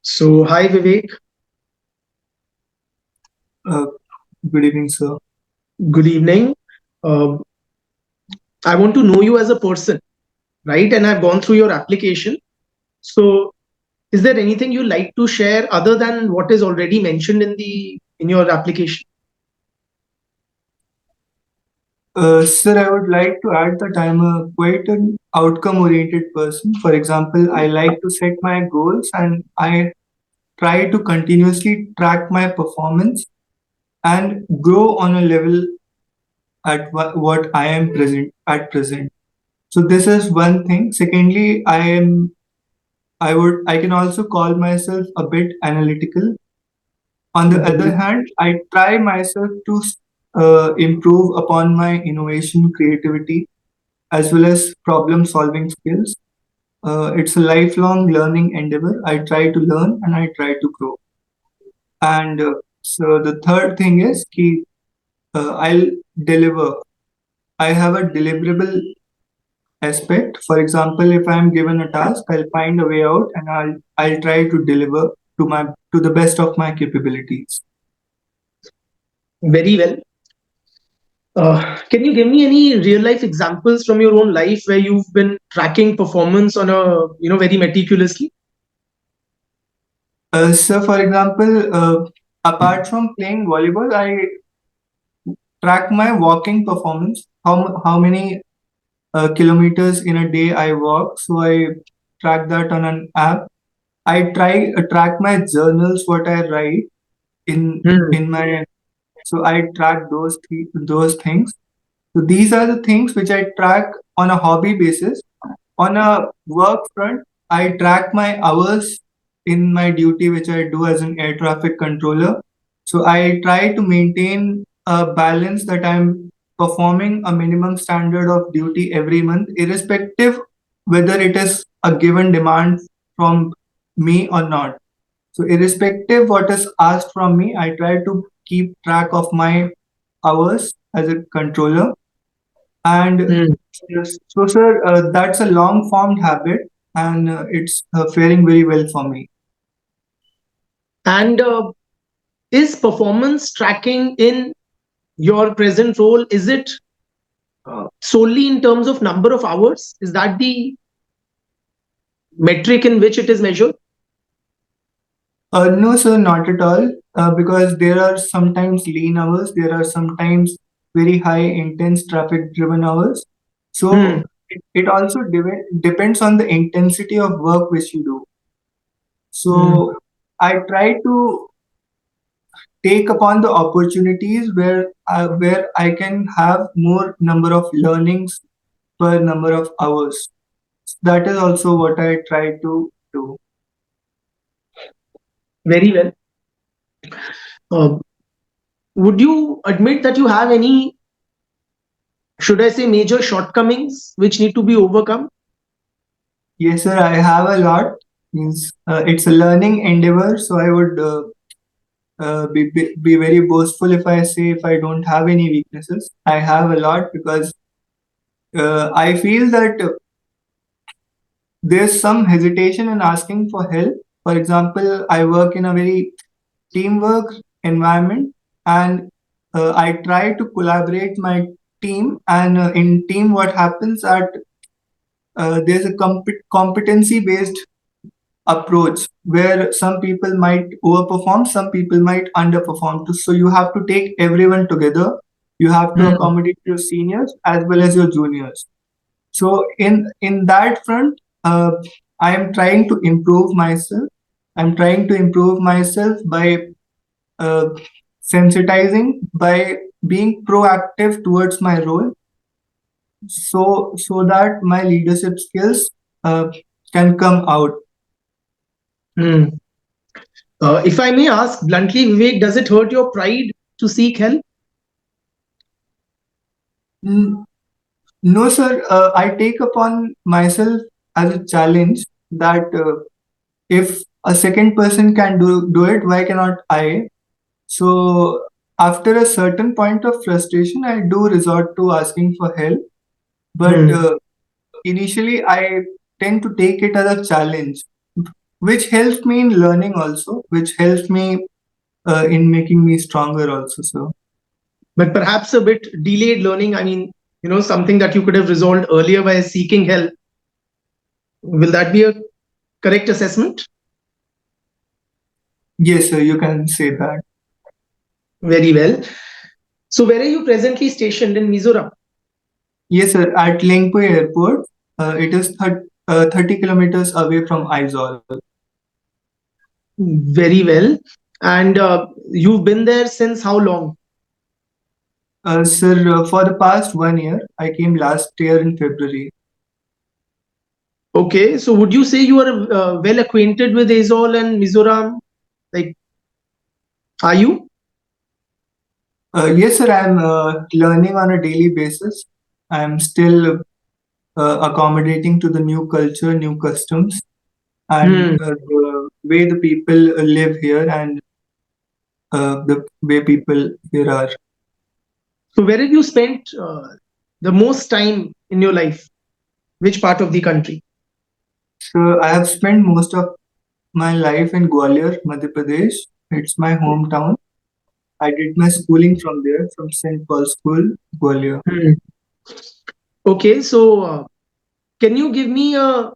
So, hi Vivek, Uh, Good evening, sir. good evening. Uh, I want to know you as a person, right? And I've gone through your application. So, is there anything you like to share other than what is already mentioned in your application? Sir, I would like to add that I'm a quite an outcome-oriented person. For example, I like to set my goals and I try to continuously track my performance and grow on a level at what I am present at present. So this is one thing. Secondly, I can also call myself a bit analytical. On the other hand, I try myself to improve upon my innovation, creativity, as well as problem solving skills. It's a lifelong learning endeavor. I try to learn and I try to grow. And so the third thing is I'll deliver. I have a deliverable aspect. For example, if I'm given a task, I'll find a way out and I'll try to deliver to the best of my capabilities. Very well. Can you give me any real life examples from your own life where you've been tracking performance on a very meticulously? So, for example, apart from playing volleyball, I track my walking performance. How many kilometers in a day I walk. So I track that on an app. I try track my journals, what I write Hmm. in my. So I track those things. So these are the things which I track on a hobby basis. On a work front, I track my hours in my duty, which I do as an air traffic controller. So I try to maintain a balance that I'm performing a minimum standard of duty every month, irrespective whether it is a given demand from me or not. So irrespective what is asked from me, I try to keep track of my hours as a controller. And Hmm. yes, so, sir, that's a long formed habit and it's faring very well for me. And is performance tracking in your present role, is it solely in terms of number of hours? Is that the metric in which it is measured? No, sir, not at all. Because there are sometimes lean hours, there are sometimes very high intense traffic driven hours. Hmm. So it also depends on the intensity of work which you do. Hmm. So I try to take upon the opportunities where I can have more number of learnings per number of hours. That is also what I try to do. Very well. Uh, would you admit that you have any, should I say, major shortcomings which need to be overcome? Yes, sir, I have a lot. Means it's a learning endeavor, so I would be very boastful if I say if I don't have any weaknesses. I have a lot because I feel that there's some hesitation in asking for help. For example, I work in a very teamwork environment and I try to collaborate my team. And in team, what happens at there's a competency based approach where some people might overperform, some people might underperform. So you have to take everyone together. You have to Hmm. accommodate your seniors as well as your juniors. So in that front, I am trying to improve myself. I'm trying to improve myself by uh, sensitizing, by being proactive towards my role, so that my leadership skills can come out. Hmm. If I may ask bluntly, Vivek, does it hurt your pride to seek help? Mm, No, sir. I take upon myself as a challenge that if a second person can do it, why cannot I? So after a certain point of frustration, I do resort to asking for help. But Hmm. initially, I tend to take it as a challenge. which helps me in learning also, which helps me in making me stronger also. So But perhaps a bit delayed learning. I mean, something that you could have resolved earlier by seeking help. Will that be a correct assessment? yes, sir, you can say that. Very well. So, where are you presently stationed in Mizoram? Yes, sir, at Lingpui Airport. It is 30 kilometers away from Aizawl. Very well. And you've been there since how long? Sir, for the past 1 year, I came last year in February. Okay, so would you say you are well acquainted with Aizol and Mizoram? Like, are you? Yes, sir, I'm learning on a daily basis. I'm still accommodating to the new culture, new customs, and Hmm. the way the people live here and the way people here are. So, where have you spent the most time in your life? Which part of the country? So I have spent most of my life in Gwalior, Madhya Pradesh. It's my hometown. I did my schooling from there, from St. Paul's School, Gwalior. Hmm. Okay, so can you give me a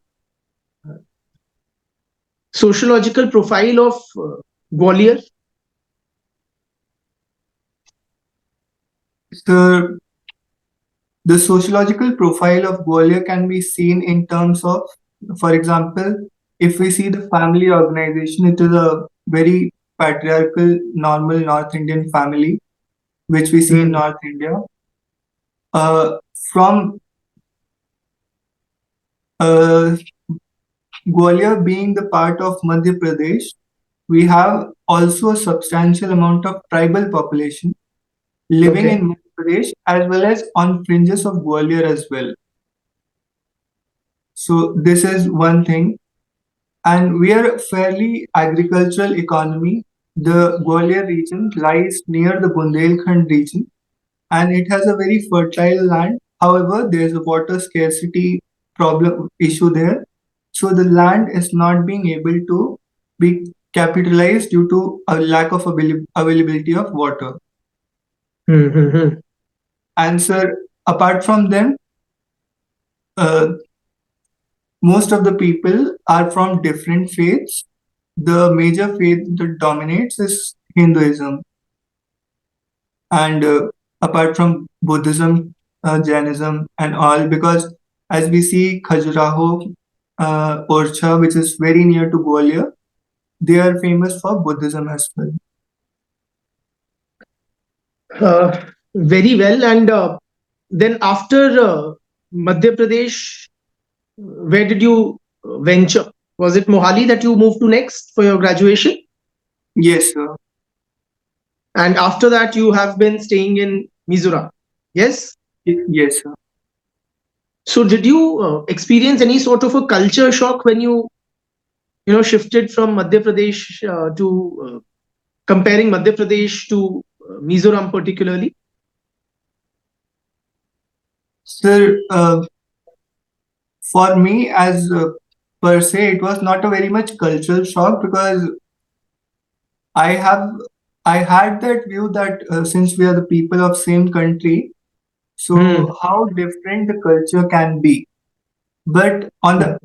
sociological profile of Gwalior? So the sociological profile of Gwalior can be seen in terms of, for example, if we see the family organization, it is a very patriarchal, normal North Indian family, which we see in Hmm. North India. From uh, Gwalior being the part of Madhya Pradesh, we have also a substantial amount of tribal population living Okay. in Madhya Pradesh as well as on fringes of Gwalior as well. So this is one thing. And we are a fairly agricultural economy. The Gwalior region lies near the Bundelkhand region and it has a very fertile land. However, there is a water scarcity problem issue there. So the land is not being able to be capitalized due to a lack of availability of water. Hmm. Hmm. Hmm. And sir, apart from them, uh, most of the people are from different faiths. The major faith that dominates is Hinduism, and apart from Buddhism, Jainism, and all, because as we see Khajuraho, Orcha, which is very near to Gwalior, they are famous for Buddhism as well. Very well. And then after Madhya Pradesh, where did you venture? Was it Mohali that you moved to next for your graduation? Yes, sir. And after that, you have been staying in Mizoram. Yes. Yes, sir. So, did you experience any sort of a culture shock when you shifted from Madhya Pradesh to comparing Madhya Pradesh to Mizoram particularly? Sir, for me, as per se, it was not a very much cultural shock because I have I had that view that since we are the people of same country, Hmm. so how different the culture can be. But on the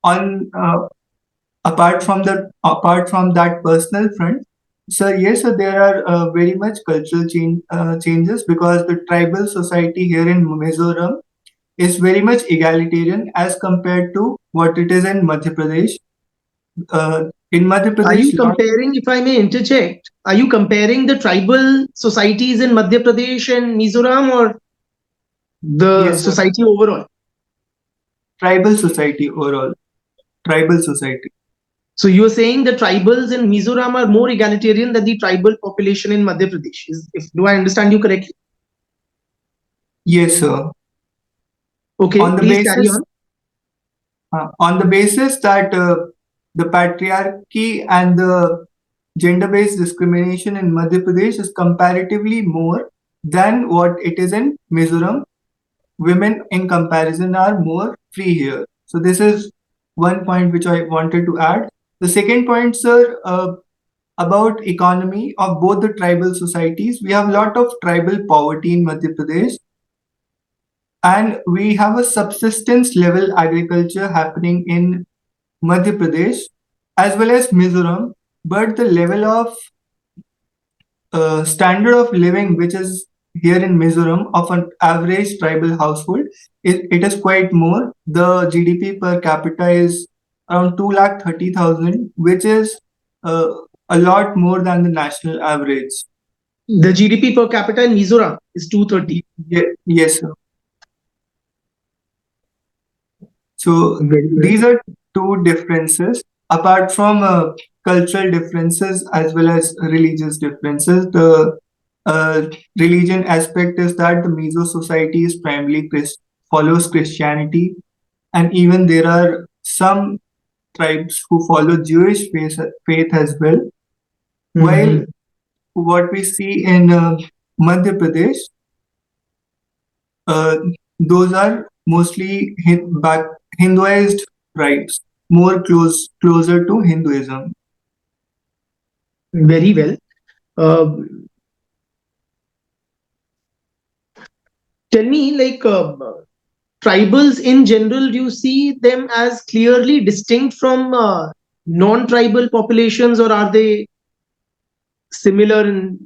on apart from that personal front, so yes, so there are very much cultural changes because the tribal society here in Mizoram is very much egalitarian as compared to what it is in Madhya Pradesh. In Madhya Are Pradesh, you lot comparing, if I may interject, are you comparing the tribal societies in Madhya Pradesh and Mizoram or the yes, sir, society overall? tribal society overall, tribal society. So you're saying the tribals in Mizoram are more egalitarian than the tribal population in Madhya Pradesh. Do I understand you correctly? Yes, sir. Okay, On the please carry basis on. that the patriarchy and the gender-based discrimination in Madhya Pradesh is comparatively more than what it is in Mizoram. Women, in comparison, are more free here. So this is one point which I wanted to add. The second point, sir, about economy of both the tribal societies. We have a lot of tribal poverty in Madhya Pradesh, and we have a subsistence level agriculture happening in Madhya Pradesh as well as Mizoram, but the level of standard of living which is here in Mizoram of an average tribal household, it is quite more. The GDP per capita is around 2,30,000, which is uh, a lot more than the national average. The GDP per capita in Mizoram is 230. Yes, sir. So Very well. these are two differences. Apart from cultural differences as well as religious differences, the religion aspect is that the Mizo society is primarily follows Christianity, and even there are some tribes who follow Jewish faith as well. While what we see in Madhya Pradesh, uh, those are mostly Hinduized tribes, more closer to Hinduism. Very well. Uh, Tell me, like, tribals in general, do you see them as clearly distinct from non-tribal populations, or are they similar in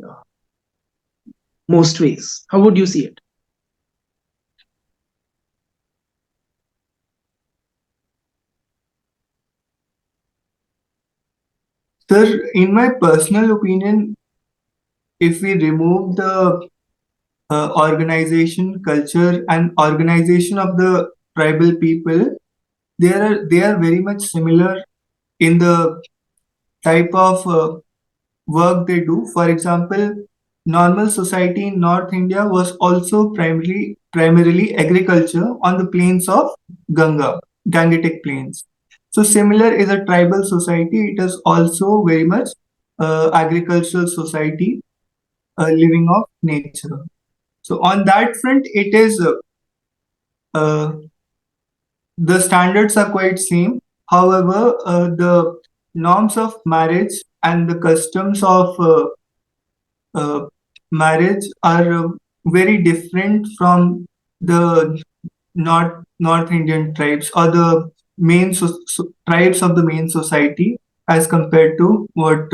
most ways? How would you see it? Sir, in my personal opinion, if we remove the organization, culture, and organization of the tribal people, they are very much similar in the type of work they do. For example, normal society in North India was also primarily agriculture on the plains of Gangetic plains. So similar is a tribal society. It is also very much agricultural society, living of nature. So on that front, it is uh, the standards are quite same. However, the norms of marriage and the customs of uh, marriage are very different from the North Indian tribes or the tribes of the main society as compared to what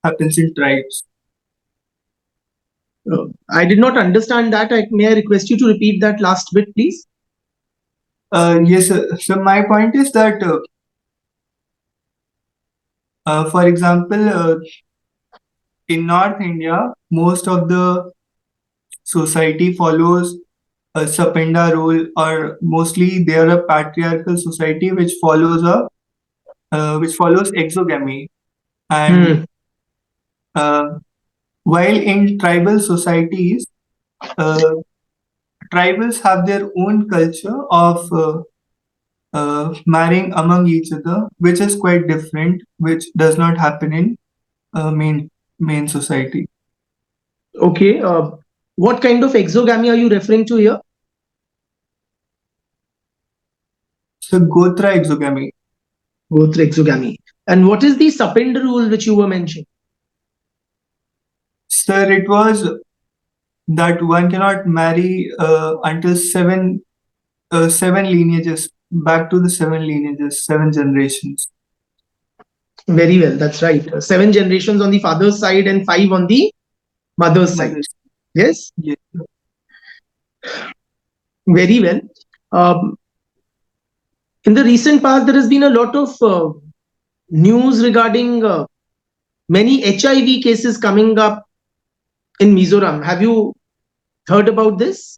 happens in tribes. I did not understand that. May I request you to repeat that last bit, please? Yes, so my point is that, for example, in North India, most of the society follows a Sapenda rule, or mostly they are a patriarchal society which follows exogamy. And uh, while in tribal societies, uh, tribals have their own culture of marrying among each other, which is quite different, which does not happen in main society. Okay. What kind of exogamy are you referring to here? So Gotra exogamy. Gotra exogamy. And what is the Sapend rule which you were mentioning? Sir, it was that one cannot marry until seven lineages, back to the seven lineages, seven generations. Very well. That's right. 7 generations on the father's side and 5 on the mother's side. Yes. Yes. Very well. In the recent past, there has been a lot of news regarding many HIV cases coming up in Mizoram. Have you heard about this?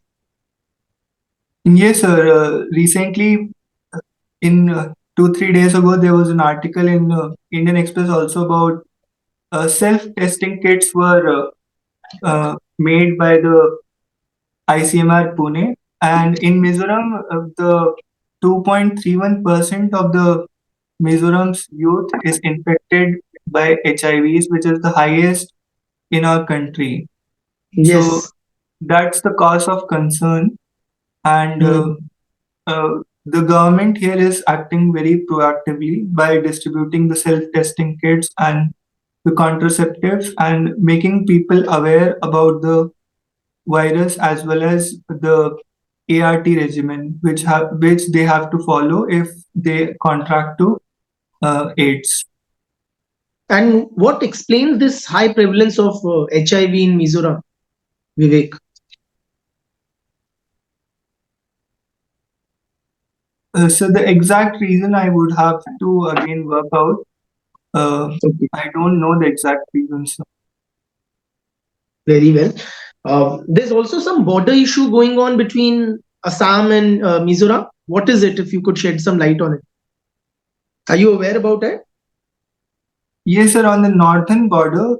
Yes, sir. Recently, in 2-3 days ago, there was an article in Indian Express also about self-testing kits were made by the ICMR Pune, and in Mizoram, the 2.31% of the Mizoram's youth is infected by HIVs, which is the highest in our country. So Yes. that's the cause of concern, and the government here is acting very proactively by distributing the self-testing kits and the contraceptives and making people aware about the virus as well as the ART regimen, which they have to follow if they contract to AIDS. And what explains this high prevalence of HIV in Mizoram, Vivek? So the exact reason I would have to again work out. Okay, I don't know the exact reason. So. very well. There's also some border issue going on between Assam and Mizoram. What is it, if you could shed some light on it? Are you aware about it? Yes, sir. On the northern border,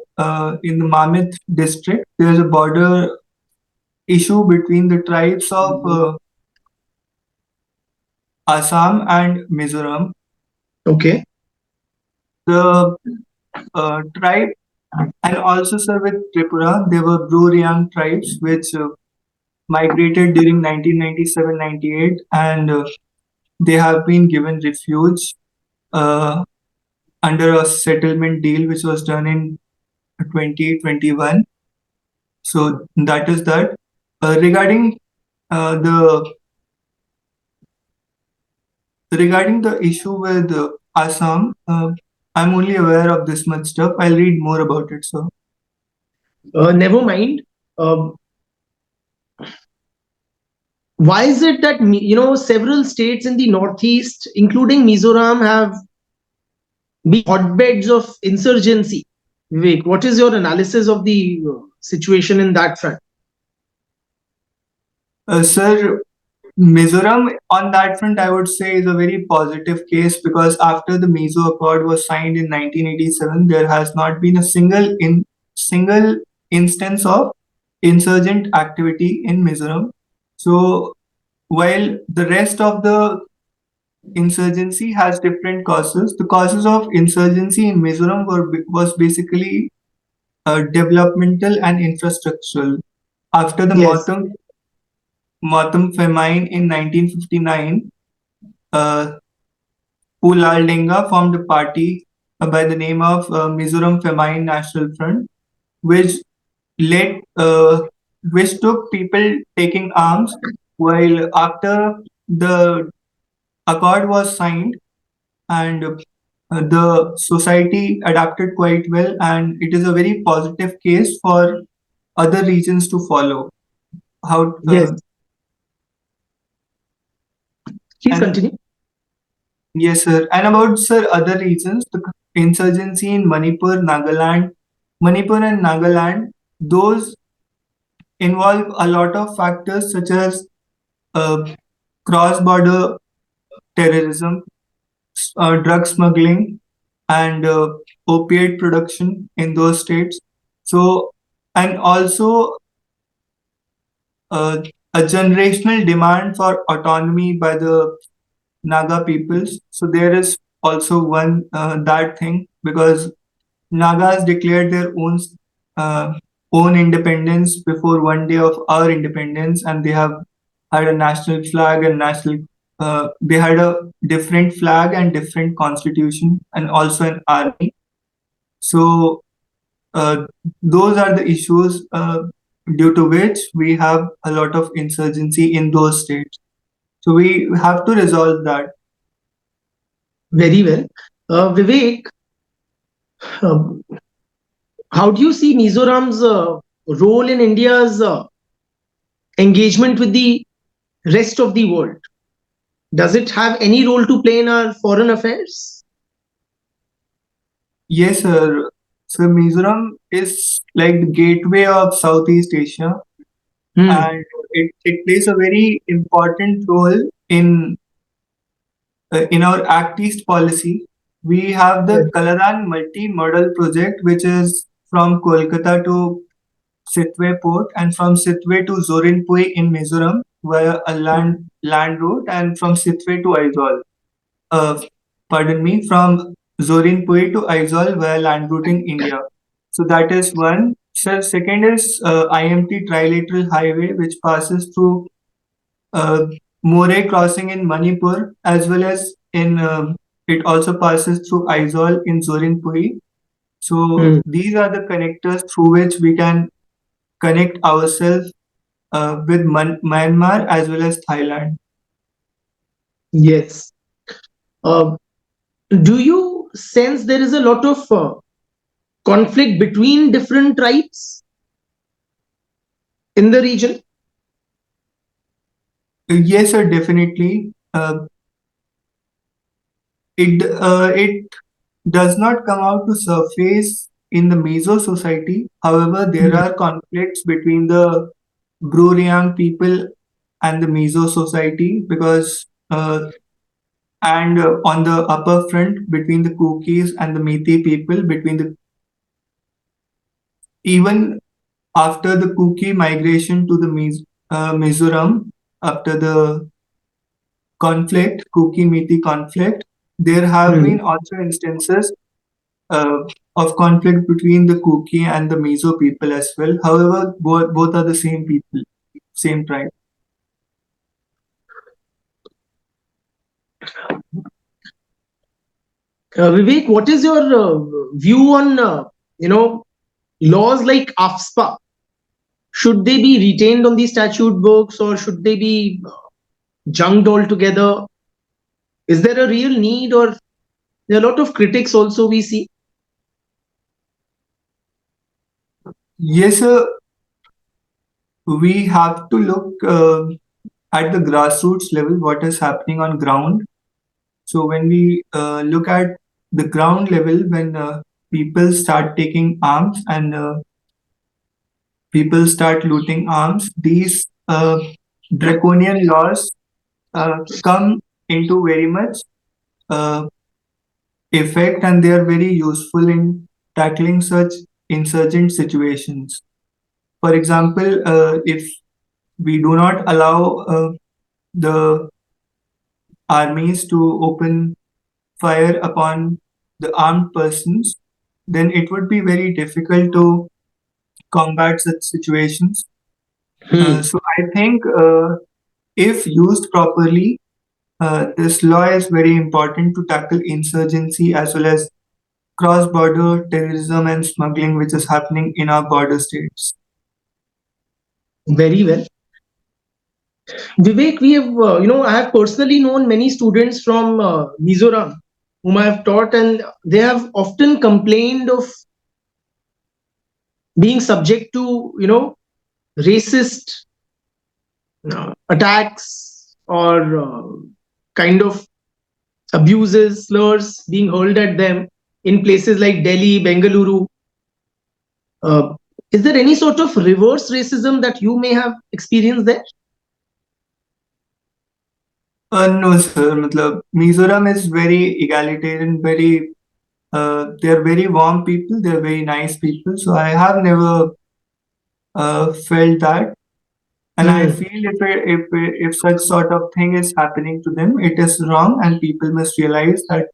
in the Mamit district, there's a border issue between the tribes of Assam and Mizoram. Okay. The tribe, and also, sir, with Tripura, there were Bruriang tribes which migrated during 1997-98, and they have been given refuge uh, under a settlement deal which was done in 2021. So that is that. Regarding the regarding the issue with Assam, I'm only aware of this much stuff. I'll read more about it. So Never mind. Um, why is it that several states in the northeast, including Mizoram, have been hotbeds of insurgency? Vivek, what is your analysis of the situation in that front? sir, Mizoram on that front, I would say, is a very positive case because after the Mizo Accord was signed in 1987, there has not been a single instance of insurgent activity in Mizoram. So while the rest of the insurgency has different causes, the causes of insurgency in Mizoram was basically developmental and infrastructural. After the Yes. Motam famine in 1959, uh, Pulal Denga formed a party by the name of Mizoram Famine National Front, which led, which took people taking arms. While after the accord was signed, and the society adapted quite well, and it is a very positive case for other regions to follow. How Yes. Please and continue. yes, sir. And about sir other regions, the insurgency in Manipur and Nagaland, those involve a lot of factors such as uh, cross-border terrorism, drug smuggling, and opiate production in those states. So, and also uh, a generational demand for autonomy by the Naga peoples. So there is also one that thing because Nagas declared their uh, own independence before one day of our independence, and they have had a national flag and national. They had a different flag and different constitution, and also an army. So uh, those are the issues due to which we have a lot of insurgency in those states. So we have to resolve that. Very well. Vivek, um, how do you see Mizoram's role in India's engagement with the rest of the world? Does it have any role to play in our foreign affairs? Yes, sir. So Mizoram is like the gateway of Southeast Asia, Hmm. and it plays a very important role in our Act East policy. We have Yes. the Kaladan multi-modal project, which is from Kolkata to Sitwe port and from Sitwe to Zorinpui in Mizoram via a land route, and from Sitwe to Aizawl. Uh, pardon me, from Zorinpui to Aizawl via land route in India. So that is one. So second is IMT trilateral highway, which passes through More crossing in Manipur, as well as in it also passes through Aizawl in Zorinpuri. So Hmm. these are the connectors through which we can connect ourselves with Myanmar as well as Thailand. Yes. Uh, do you sense there is a lot of conflict between different tribes in the region? Yes, sir, definitely. It does not come out to surface in the Mizo society. However, there Hmm. are conflicts between the Bruriang people and the Mizo society because and on the upper front between the Kukis and the Meitei people between the even after the Kuki migration to the Mizoram after the conflict, Kuki-Meitei conflict, there have Hmm. been also instances uh, of conflict between the Kuki and the Mizo people as well. However, both are the same people, same tribe. Vivek, what is your view on laws like AFSPA? Should they be retained on the statute books or should they be junked altogether? Is there a real need, or there are a lot of critics also we see? Yes, we have to look at the grassroots level, what is happening on ground. So when we look at the ground level, when people start taking arms and people start looting arms, these draconian laws come into very much uh, effect, and they are very useful in tackling such insurgent situations. For example, if we do not allow the armies to open fire upon the armed persons, then it would be very difficult to combat such situations. Hmm. So I think if used properly, this law is very important to tackle insurgency as well as cross-border terrorism and smuggling, which is happening in our border states. Very well. Vivek, we have, I have personally known many students from Mizoram whom I have taught, and they have often complained of being subject to, racist attacks or kind of abuses, slurs being hurled at them in places like Delhi, Bengaluru. Uh, is there any sort of reverse racism that you may have experienced there? No, sir. Matlab, Mizoram is very egalitarian, very they're very warm people. They're very nice people. So I have never felt that, and I Hmm. feel if such sort of thing is happening to them, it is wrong, and people must realize that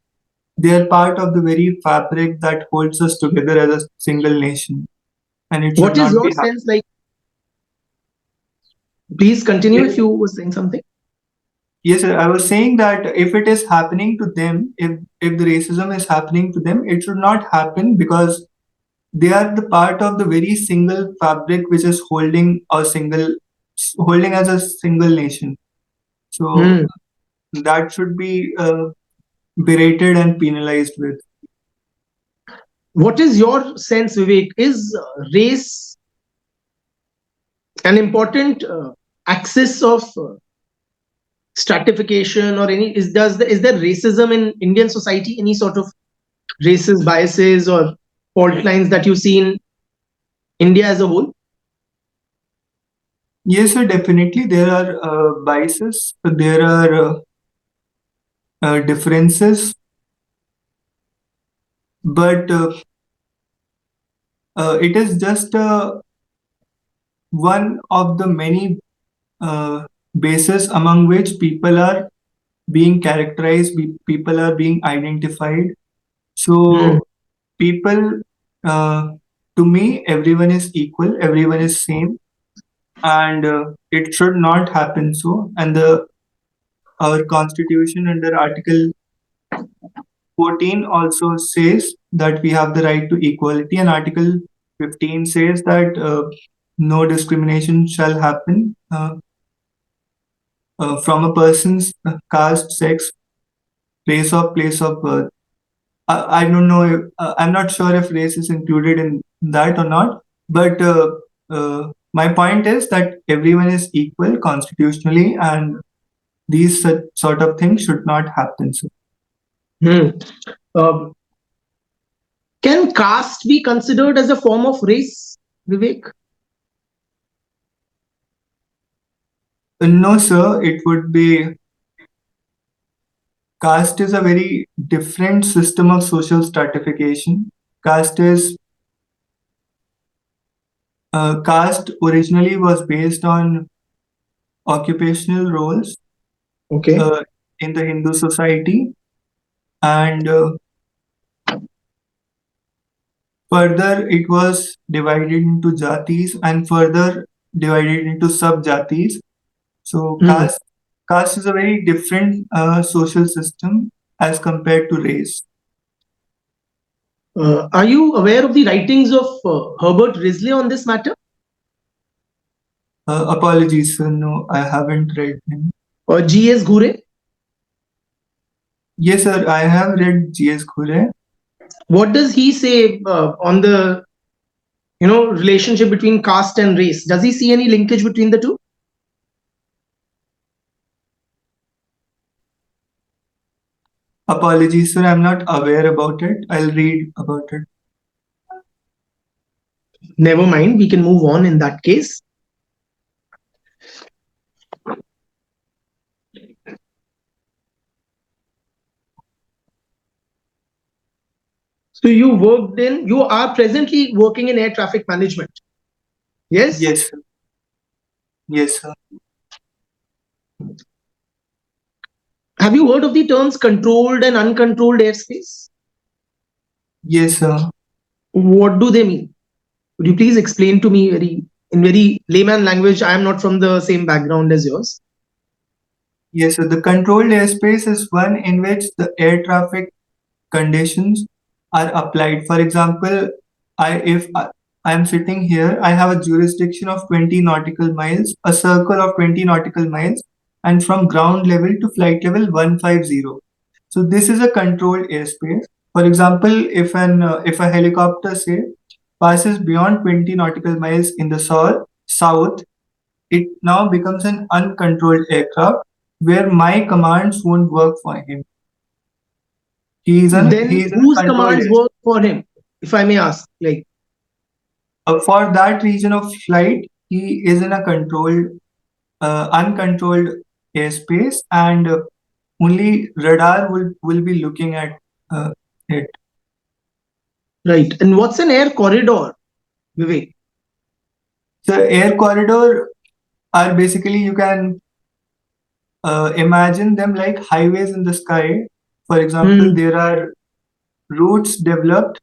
they are part of the very fabric that holds us together as a single nation, and it should What is not your be happening. sense like? Please continue if you were saying something. Yes, sir. I was saying that if it is happening to them, if the racism is happening to them, it should not happen because they are the part of the very single fabric which is holding as a single nation. So Hmm. that should be berated and penalized with. What is your sense, Vivek? Is race an important axis of stratification, or any is there racism in Indian society? Any sort of racist biases or fault lines that you see in India as a whole? Yes, sir. Definitely, there are biases. There are differences, but it is just one of the many uh, bases among which people are being characterized, people are being identified. Hmm. So, people, uh, to me, everyone is equal, everyone is same, and it should not happen so. And the our constitution under Article 14 also says that we have the right to equality, and Article 15 says that no discrimination shall happen from a person's caste, sex, race, or place of birth. I don't know. I'm not sure if race is included in that or not. But my point is that everyone is equal constitutionally, and these sort of things should not happen. So, Hmm. Um, can caste be considered as a form of race, Vivek? no, sir, it would be caste is a very different system of social stratification. Caste is caste originally was based on occupational roles Okay. uh, in the Hindu society, and further it was divided into jatis and further divided into sub-jatis. So Hmm. caste is a very different social system as compared to race. Are you aware of the writings of Herbert Risley on this matter, Apologies, sir, no, I haven't read him. or G.S. Gure? Yes, sir, I have read G.S. Gure. What does he say on the relationship between caste and race? Does he see any linkage between the two? Apologies, sir, I'm not aware about it. I'll read about it. Never mind. We can move on in that case. So you are presently working in air traffic management. Yes. Yes, sir. Yes, sir. Have you heard of the terms controlled and uncontrolled airspace? Yes, sir. What do they mean? Could you please explain to me in very layman language? I am not from the same background as yours. Yes, so the controlled airspace is one in which the air traffic conditions are applied. For example, if I am sitting here, I have a jurisdiction of 20 nautical miles, a circle of 20 nautical miles, and from ground level to flight level 150. So this is a controlled airspace. For example, if a helicopter say passes beyond 20 nautical miles in the south, it now becomes an uncontrolled aircraft where my commands won't work for him. Then He is in a whose controlled commands airspace. work for him, if I may ask? Like, For that region of flight, he is in a uncontrolled airspace, and only radar will be looking at it. right. And what's an air corridor, Vivek? So air corridor are basically, you can imagine them like highways in the sky. For example, Hmm. there are routes developed,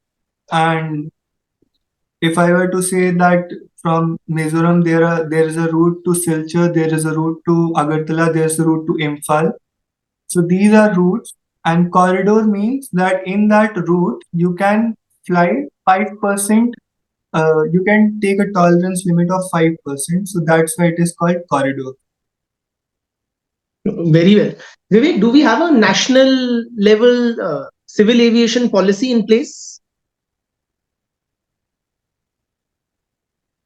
and if I were to say that from Mizoram there is a route to Silchar, there is a route to Agartala, there is a route to Imphal. So these are routes, and corridor means that in that route you can fly 5%. You can take a tolerance limit of 5%. So that's why it is called corridor. Very well. Vivek, do we have a national level civil aviation policy in place?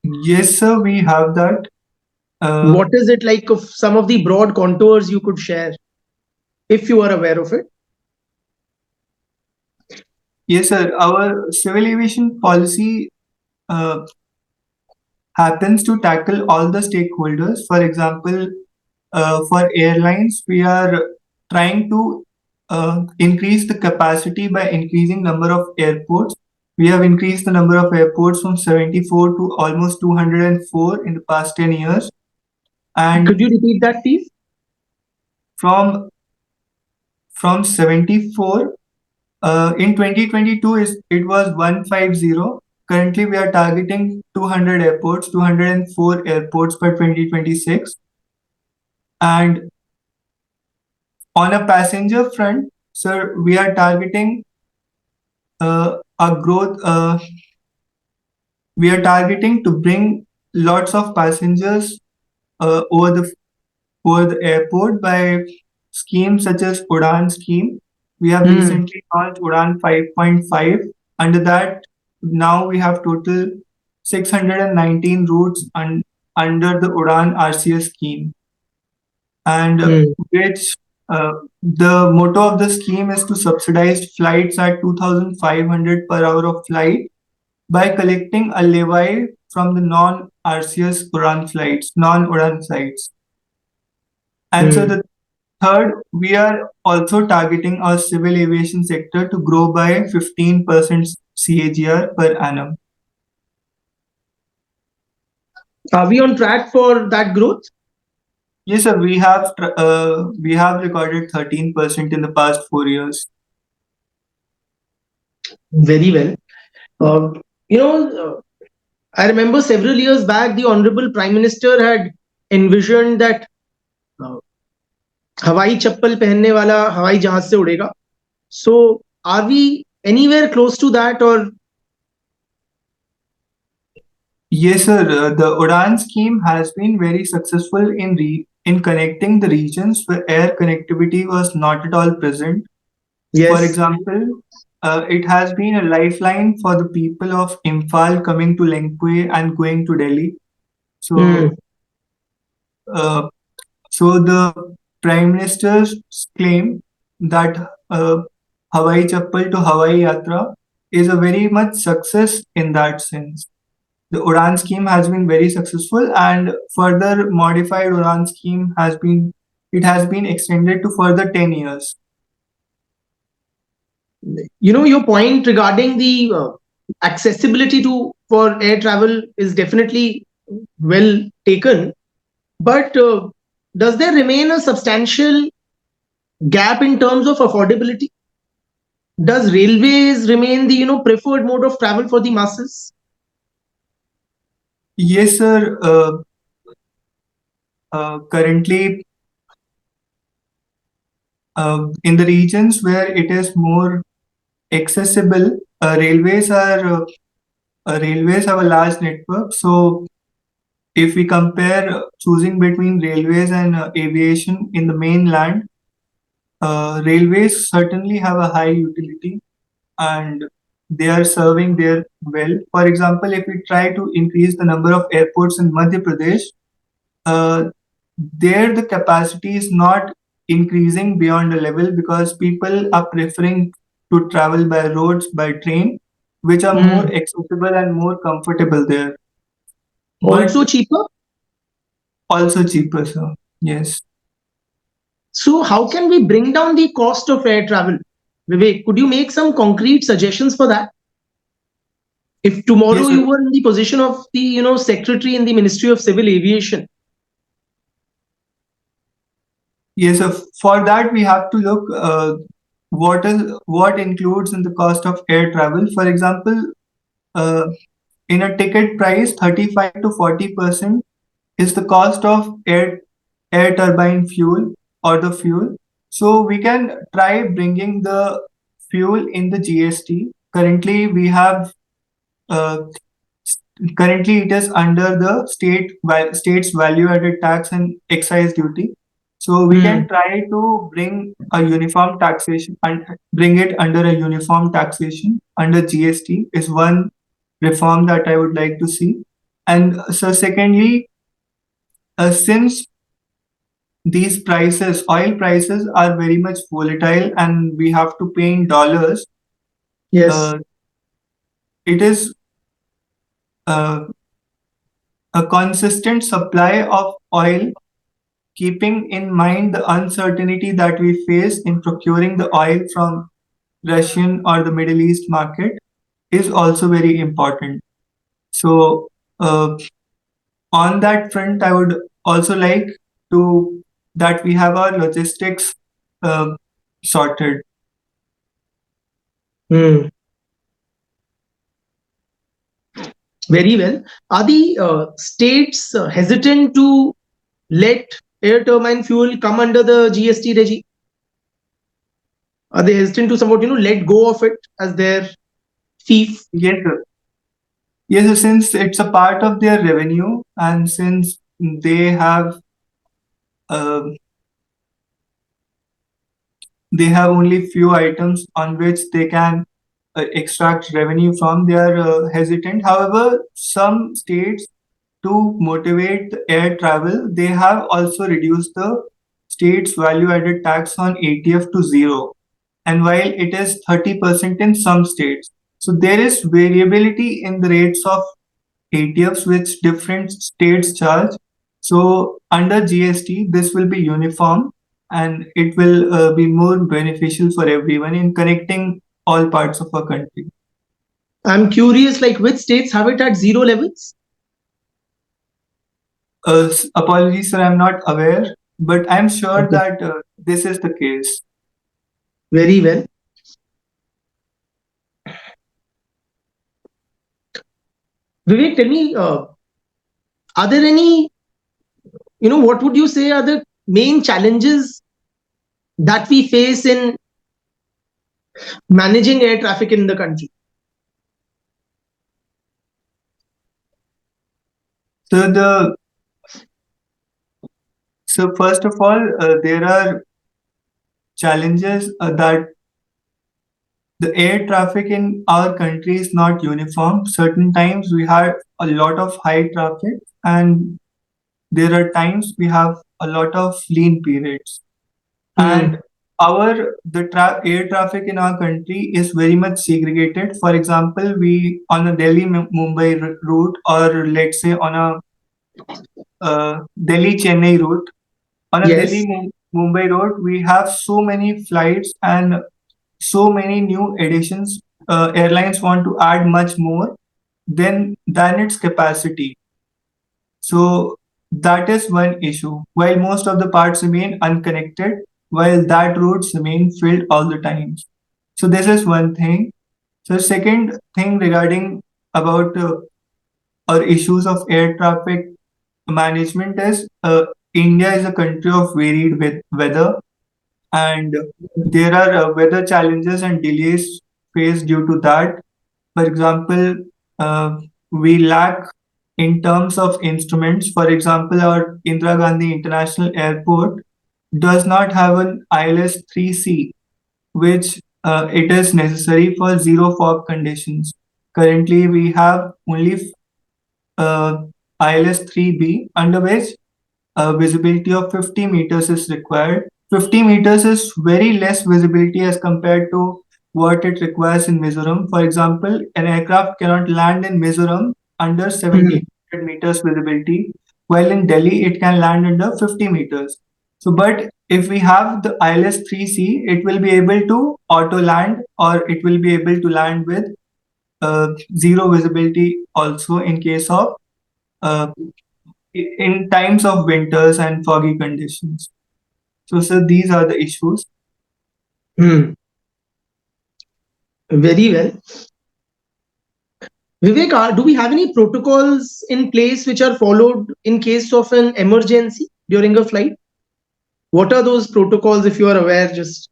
Yes, sir, we have that. What is it like? Of some of the broad contours you could share, if you are aware of it? Yes, sir. Our civil aviation policy uh, happens to tackle all the stakeholders. For example, for airlines, we are trying to increase the capacity by increasing number of airports. We have increased the number of airports from 74 to almost 204 in the past 10 years. Could And you repeat that, please? from 74 in 2022 it was 150. Currently, we are targeting 200 airports, 204 airports by 2026. And On a passenger front, sir, we are targeting a growth. We are targeting to bring lots of passengers over the airport by schemes such as Udan scheme. We have Hmm. recently launched Udan 5.5. Under that, now we have total 619 routes under the Udan RCS scheme, and Hmm. which the motto of the scheme is to subsidize flights at 2,500 per hour of flight by collecting a levy from the non-RCS Udan flights, non-Udan flights. And so Hmm. the third, we are also targeting our civil aviation sector to grow by 15% CAGR per annum. Are we on track for that growth? Yes, sir, we have recorded 13% in the past 4 years. Very well. Uh, you know, I remember several years back, the Honorable Prime Minister had envisioned that uh, हवाई चप्पल पहनने वाला हवाई जहाज से उड़ेगा. So, are we anywhere close to that, or Yes, sir. The Udan scheme has been very successful in connecting the regions where air connectivity was not at all present. For yes? example, it has been a lifeline for the people of Imphal coming to Lengpui and going to Delhi. Hmm. So, uh, so the Prime Minister's claim that Hawaii Chappal to Hawaii Yatra is a very much success in that sense. The Udan scheme has been very successful, and further modified Udan scheme has been extended to further 10 years. Your point regarding the accessibility to for air travel is definitely well taken, but does there remain a substantial gap in terms of affordability? Does railways remain the preferred mode of travel for the masses? Yes, sir. Currently, in the regions where it is more accessible, railways have a large network. So, if we compare choosing between railways and aviation in the mainland, railways certainly have a high utility and they are serving there well. For example, if we try to increase the number of airports in Madhya Pradesh, uh, there the capacity is not increasing beyond a level because people are preferring to travel by roads, by train, which are more Hmm. accessible and more comfortable there, but Also cheaper. also cheaper. So, yes. So how can we bring down the cost of air travel? Vivek, could you make some concrete suggestions for that? If tomorrow Yes, you were in the position of the secretary in the Ministry of Civil Aviation. yes. For that, we have to look what includes in the cost of air travel. For example, uh, in a ticket price, 35 to 40% is the cost of air turbine fuel or the fuel. So we can try bringing the fuel in the GST. Uh, Currently it is under the state's value added tax and excise duty. So we Hmm. can try to bring a uniform taxation and bring it under a uniform taxation under GST is one reform that I would like to see. And so secondly, since these prices, oil prices are very much volatile and we have to pay in dollars, Yes. uh, it is uh, a consistent supply of oil, keeping in mind the uncertainty that we face in procuring the oil from Russian or the Middle East market is also very important. So, on that front, I would also like to that we have our logistics uh, sorted. Hmm. Very well. Are the states hesitant to let air turbine fuel come under the GST regime? Are they hesitant to somewhat, let go of it as their fief? Yes, sir. Yes, sir, since it's a part of their revenue, and since uh, they have only few items on which they can extract revenue from, they are hesitant. However, some states, to motivate the air travel, they have also reduced the state's value added tax on ATF to zero. And while it is 30% in some states, so there is variability in the rates of ATFs which different states charge. So under GST, this will be uniform and it will be more beneficial for everyone in connecting all parts of our country. I'm curious, like which states have it at zero levels? Apologies, sir, I'm not aware, but I'm sure Okay. that this is the case. Very well. Vivek, tell me, are there any, what would you say are the main challenges that we face in managing air traffic in the country? So the so first of all, there are challenges that the air traffic in our country is not uniform. Certain times we have a lot of high traffic, and there are times we have a lot of lean periods. Hmm. And air traffic in our country is very much segregated. For example, we on a Delhi Mumbai route, or let's say on a Delhi Chennai route, on a Delhi Yes. Mumbai road, we have so many flights and so many new additions. Airlines want to add much more than its capacity. So that is one issue. While most of the parts remain unconnected, while that routes remain filled all the times. So this is one thing. So second thing regarding about or issues of air traffic management is India is a country of varied weather, and there are weather challenges and delays faced due to that. For example, we lack in terms of instruments. For example, our Indira Gandhi International Airport does not have an ILS 3C, which it is necessary for zero fog conditions. Currently, we have only uh, ILS 3B, under which a visibility of 50 meters is required. 50 meters is very less visibility as compared to what it requires in Mizoram. For example, an aircraft cannot land in Mizoram under Hmm. 70 meters visibility, while in Delhi it can land under 50 meters. So, but if we have the ILS 3C, it will be able to auto land, or it will be able to land with zero visibility also in case of uh, in times of winters and foggy conditions. So, sir, these are the issues. Hmm. Very well. Vivek, do we have any protocols in place which are followed in case of an emergency during a flight? What are those protocols, if you are aware? Just,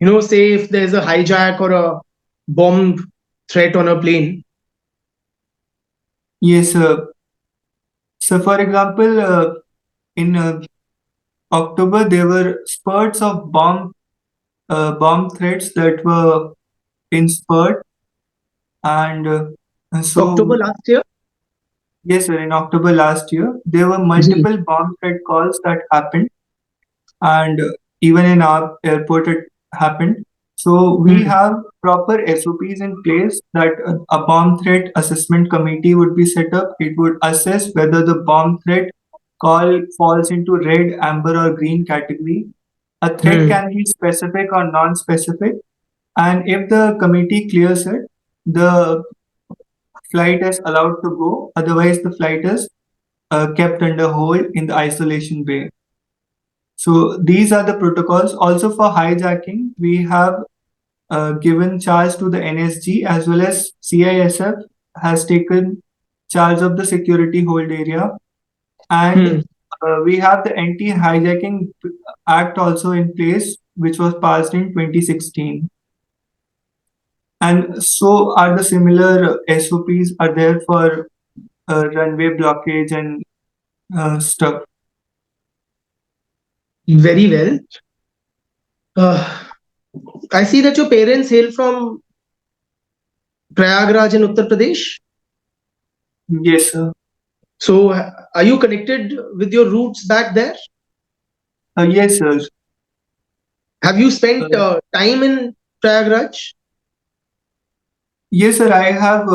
say if there's a hijack or a bomb threat on a plane. Yes, sir. So, for example, in October, there were spurts of bomb threats that were in spurt, and October so last year? yes, sir. In October last year, there were Ji. multiple bomb threat calls that happened, and even in our airport it happened. So we Hmm. have proper SOPs in place that a bomb threat assessment committee would be set up. It would assess whether the bomb threat call falls into red, amber, or green category. A threat Hmm. can be specific or non-specific, and if the committee clears it, the flight is allowed to go. Otherwise, the flight is kept under hold in the isolation bay. So these are the protocols. Also for hijacking, we have given charge to the NSG, as well as CISF has taken charge of the security hold area. And Hmm. we have the Anti-Hijacking Act also in place, which was passed in 2016. And so are the similar SOPs are there for runway blockage and stuff. Very well. Uh, I see that your parents hail from Prayagraj in Uttar Pradesh. Yes, sir. So, are you connected with your roots back there? Yes, sir. Have you Uh, spent time in Prayagraj? yes, sir. I have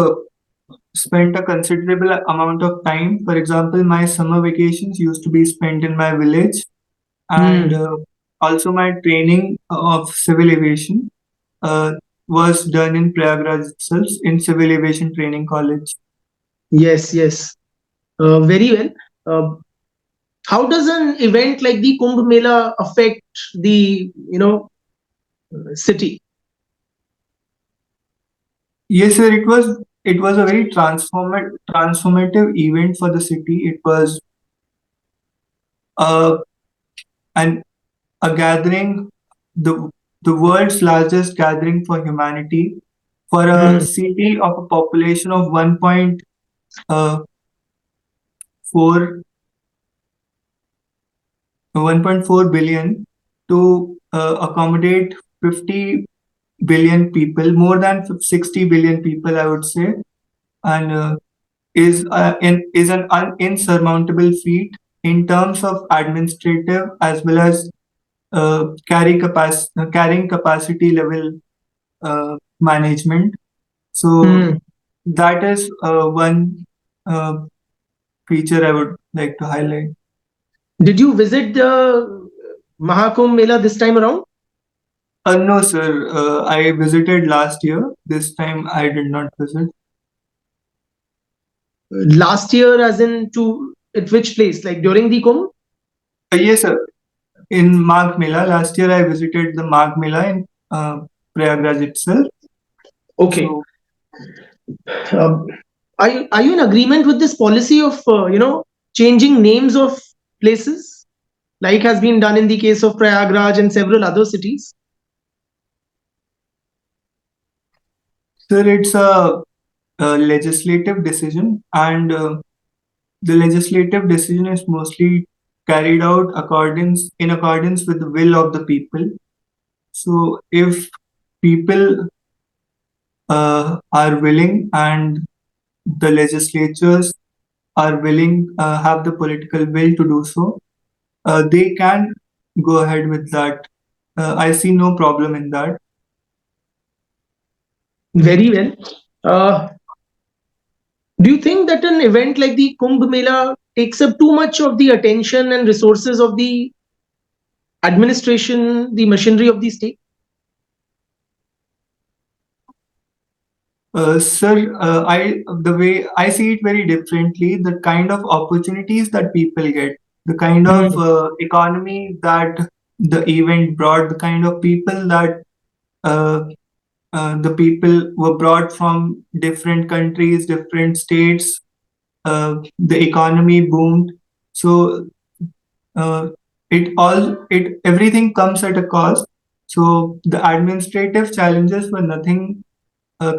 spent a considerable amount of time. For example, my summer vacations used to be spent in my village, and Hmm. also my training of civil aviation uh, was done in Prayagraj itself in Civil Aviation Training College. Yes, yes. Very well. Uh, how does an event like the Kumbh Mela affect the city? Yes, sir. It was a very transformative event for the city. It was uh, an a gathering, the the world's largest gathering for humanity, for a Hmm. city of a population of 1.4 billion to accommodate 50 billion people, more than 60 billion people, I would say, and is an insurmountable feat in terms of administrative as well as carrying capacity level management. So Hmm. that is one uh, feature I would like to highlight. Did you visit the Mahakumbh Mela this time around? No, sir. I visited last year. This time I did not visit. Last year, as in to at which place? Like during the Kumbh? Yes, sir. In Magh Mela, last year I visited the Magh Mela in Prayagraj itself. Okay. So, Um, are you in agreement with this policy of changing names of places, like has been done in the case of Prayagraj and several other cities? sir, it's a legislative decision, and the legislative decision is mostly carried out in accordance with the will of the people. So, if people are willing and the legislatures are willing, have the political will to do so, they can go ahead with that. I see no problem in that. Very well. Uh, do you think that an event like the Kumbh Mela takes up too much of the attention and resources of the administration, the machinery of the state? Sir, the way I see it very differently, the kind of opportunities that people get, the kind of Hmm. economy that the event brought, the kind of people that uh, the people were brought from different countries, different states. The economy boomed, so uh, it everything comes at a cost. So the administrative challenges were nothing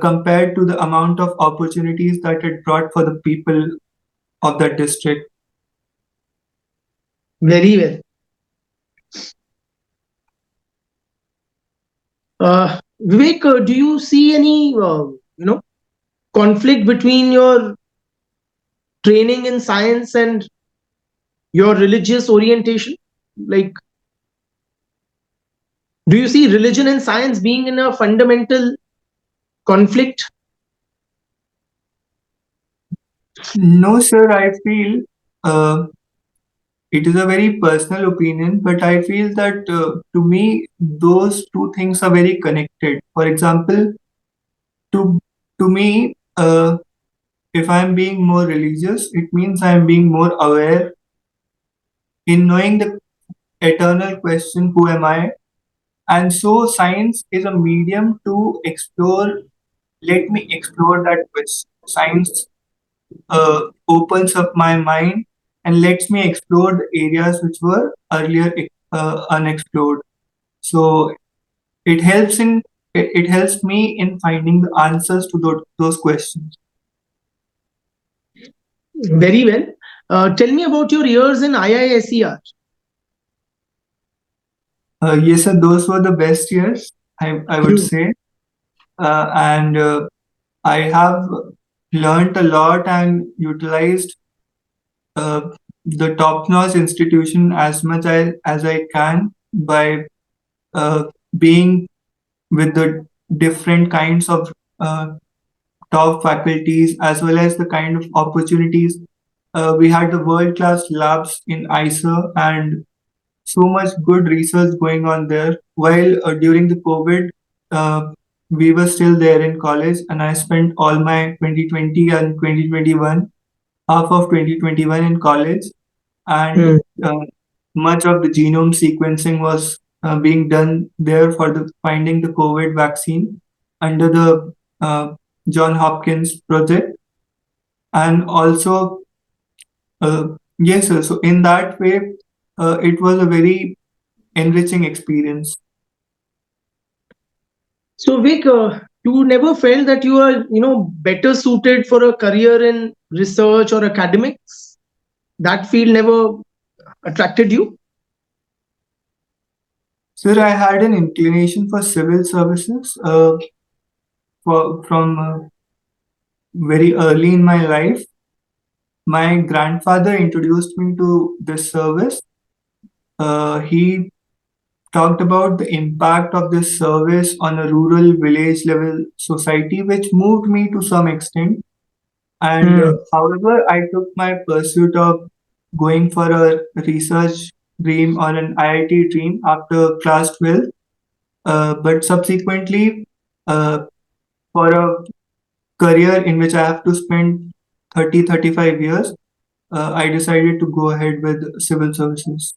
compared to the amount of opportunities that it brought for the people of that district. Very well. Vivek, do you see any conflict between your training in science and your religious orientation? Like, do you see religion and science being in a fundamental conflict? No, sir, I feel uh, it is a very personal opinion, but I feel that to me, those two things are very connected. For example, to to me, if I'm being more religious, it means I'm being more aware in knowing the eternal question, who am I? And so science is a medium to explore. Let me explore that question. Science opens up my mind and lets me explore the areas which were earlier unexplored. So it helps in it helps me in finding the answers to those questions. Very well. Tell me about your years in IISER. Yes, sir, those were the best years, I would Hmm. say. And I have learned a lot and utilized uh, the top-notch institution as I can by uh, being with the different kinds of top faculties as well as the kind of opportunities. We had the world-class labs in ISA and so much good research going on there. While during the COVID, uh, we were still there in college, and I spent all my 2020 and 2021, half of 2021 in college, and Hmm. much of the genome sequencing was being done there for the finding the COVID vaccine under the John Hopkins project, and also yes, sir. So in that way, it was a very enriching experience. So, Vic, you never felt that you are, better suited for a career in research or academics? That field never attracted you? Sir, I had an inclination for civil services from very early in my life. My grandfather introduced me to this service. He talked about the impact of this service on a rural village level society, which moved me to some extent. And Hmm. however, I took my pursuit of going for a research dream or an IIT dream after class 12. But subsequently, uh, for a career in which I have to spend 35 years, I decided to go ahead with civil services.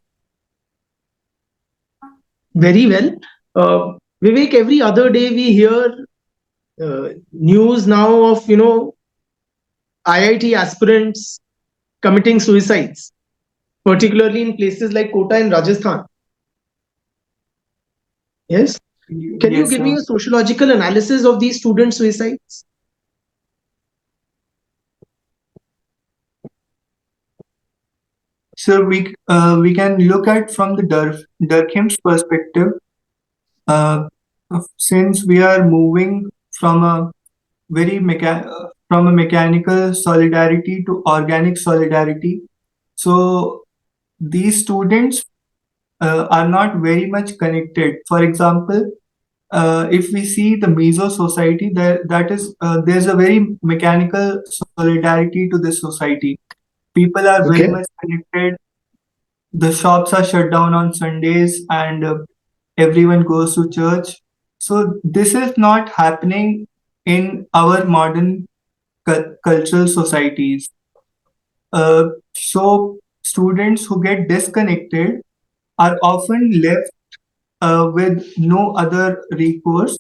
Very well. Vivek, every other day we hear news now of, IIT aspirants committing suicides, particularly in places like Kota in Rajasthan. Yes. Can you Yes, give me sir. a sociological analysis of these student suicides? So we can look at from the Durkheim's perspective, uh, since we are moving from a from a mechanical solidarity to organic solidarity. So these students are not very much connected. For example, if we see the Mizo society, there's a very mechanical solidarity to this society. People are very Okay. much connected. The shops are shut down on Sundays, and everyone goes to church. So this is not happening in our modern cultural societies. So students who get disconnected are often left with no other recourse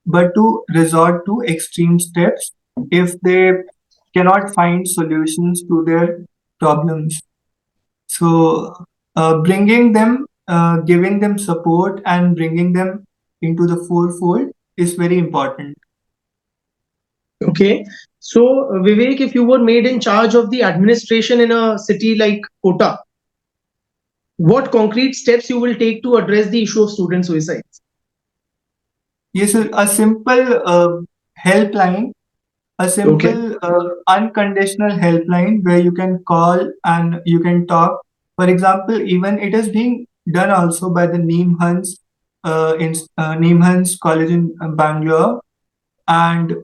but to resort to extreme steps if they cannot find solutions to their problems. So, giving them support and bringing them into the forefold is very important. Okay. So, Vivek, if you were made in charge of the administration in a city like Kota, what concrete steps you will take to address the issue of student suicides? Yes, sir, a simple helpline, a Okay. simple unconditional helpline where you can call and you can talk. For example, even it is being done also by the Neem Hans College in Bangalore, and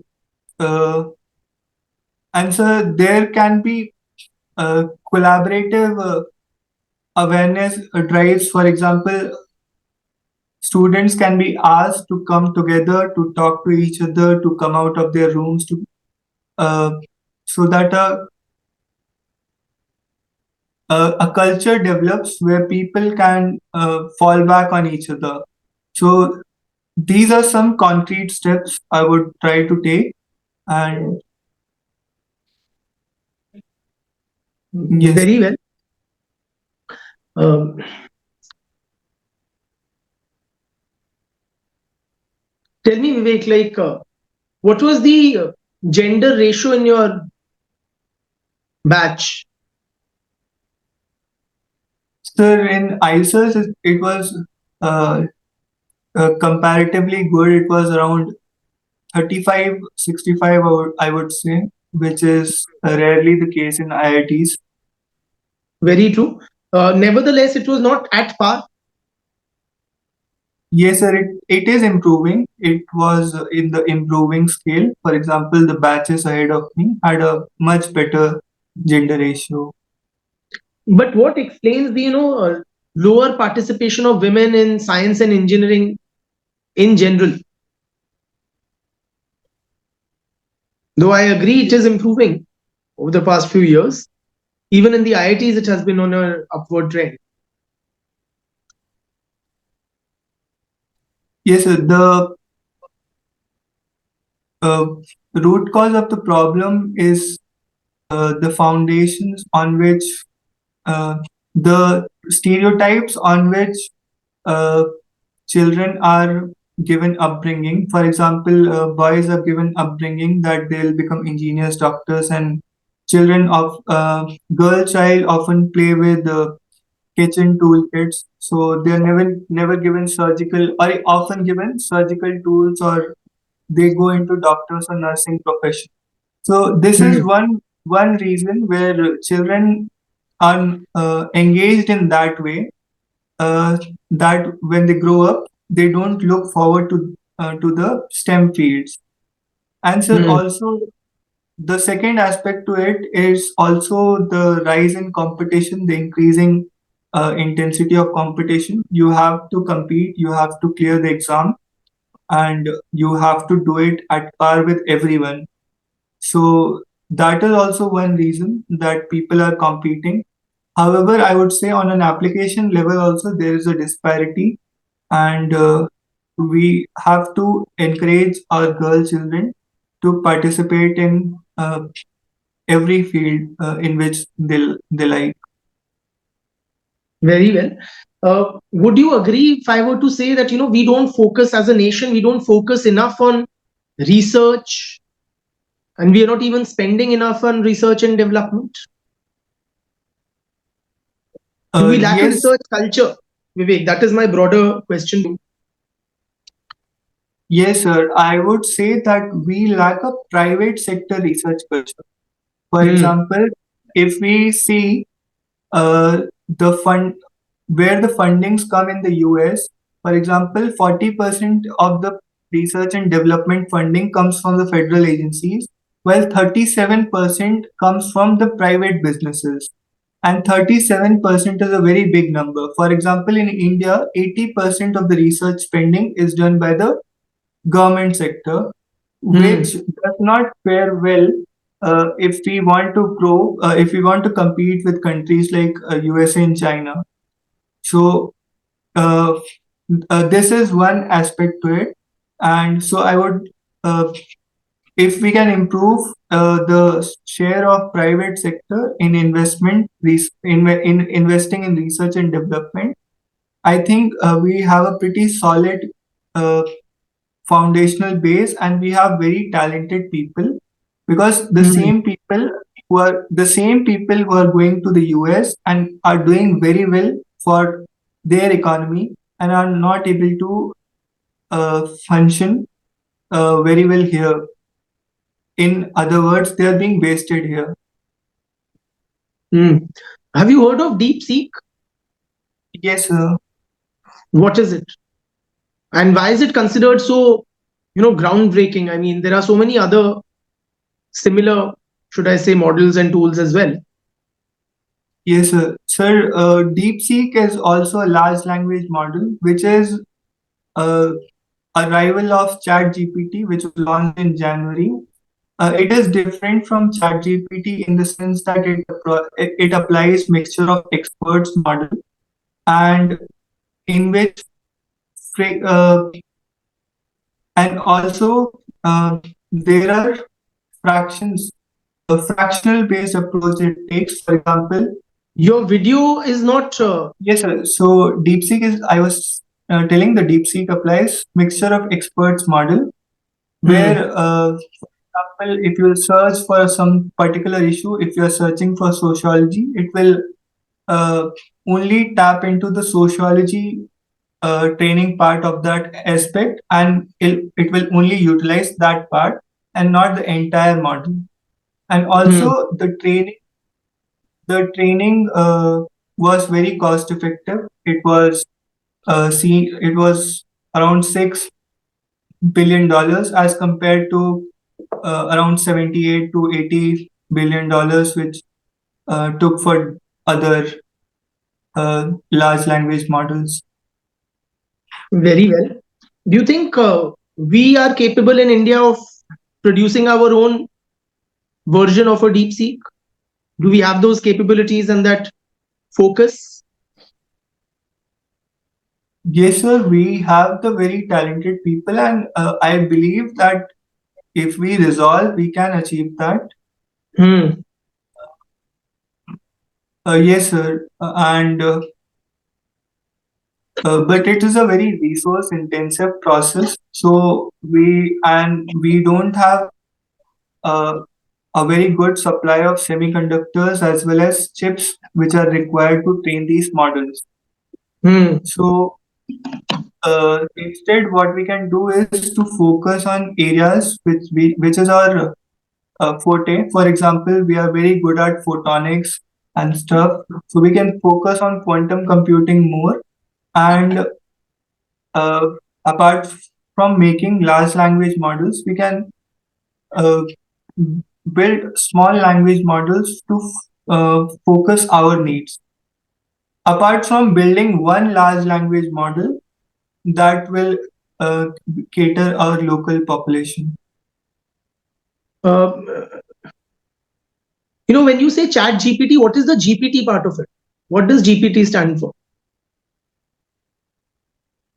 uh, so there can be collaborative awareness drives. For example, students can be asked to come together to talk to each other, to come out of their rooms, to uh, so that a culture develops where people can fall back on each other. So these are some concrete steps I would try to take. And yes, Very well. Um, Tell me, Vivek, like, what was the gender ratio in your batch? Sir, in ISIS, it was uh, comparatively good. It was around 35, 65, I would say, which is rarely the case in IITs. Very true. Nevertheless, it was not at par. Yes, sir, it is improving. It was in the improving scale. For example, the batches ahead of me had a much better gender ratio. But what explains the lower participation of women in science and engineering in general? Though I agree it is improving over the past few years, even in the IITs, it has been on an upward trend. Yes, sir, the uh, root cause of the problem is the foundations on which uh, the stereotypes on which uh, children are given upbringing. For example, boys are given upbringing that they'll become engineers, doctors, and children of girl child often play with kitchen toolkits. So they're never given surgical, or often given surgical tools, or they go into doctors or nursing profession. So this is Hmm. one reason where children are engaged in that way, that when they grow up, they don't look forward to the STEM fields. And so Hmm. also the second aspect to it is also the rise in competition, the increasing intensity of competition. You have to compete, you have to clear the exam, and you have to do it at par with everyone. So that is also one reason that people are competing. However, I would say on an application level also there is a disparity, and we have to encourage our girl children to participate in every field in which they like. Very well. Would you agree if I were to say that we don't focus as a nation, we don't focus enough on research, and we are not even spending enough on research and development? Do we lack a Yes, research culture, Vivek? That is my broader question to you. yes, sir. I would say that we lack a private sector research culture. For Hmm. example, if we see the fund where the fundings come in the US, for example, 40% of the research and development funding comes from the federal agencies, while 37% comes from the private businesses. And 37% is a very big number. For example, in India, 80% of the research spending is done by the government sector, Hmm. which does not fare well if we want to grow, if we want to compete with countries like USA and China. So uh, this is one aspect to it, and so I would, if we can improve the share of private sector in in investing in research and development, I think we have a pretty solid uh, foundational base, and we have very talented people, because Hmm. the same people who are going to the US and are doing very well for their economy and are not able to function very well here. In other words, they are being wasted here. Hmm. Have you heard of DeepSeek? Yes, What is it? And why is it considered so, groundbreaking? I mean, there are so many other similar, should I say, models and tools as well. yes, sir. DeepSeek is also a large language model, which is uh, a rival of ChatGPT, which was launched in January. It is different from ChatGPT in the sense that it applies mixture of experts model, and in which fra- uh, and also there are fractions, a fractional based approach it takes. For example, Your video is not. yes, sir. So DeepSeek is, I was telling the DeepSeek applies mixture of experts model Hmm. where, for example, if you search for some particular issue, if you are searching for sociology, it will uh, only tap into the sociology training part of that aspect, and it will only utilize that part and not the entire model. And Hmm. also the training was very cost effective. It was around $6 billion as compared to around 78 to 80 billion dollars, which took for other large language models. Very well. Do you think we are capable in India of producing our own version of a DeepSeek? Do we have those capabilities and that focus? Yes, sir, we have the very talented people, and I believe that if we resolve, we can achieve that. Hmm. Yes, sir, and but it is a very resource intensive process. So we don't have uh, a very good supply of semiconductors as well as chips which are required to train these models. Hmm. So instead, what we can do is to focus on areas which is our forte. For example, we are very good at photonics and stuff, so we can focus on quantum computing more. And uh, apart from making large language models, we can uh, build small language models to focus our needs. Apart from building one large language model that will uh, cater our local population. Uh, when you say chat GPT, what is the GPT part of it? What does GPT stand for?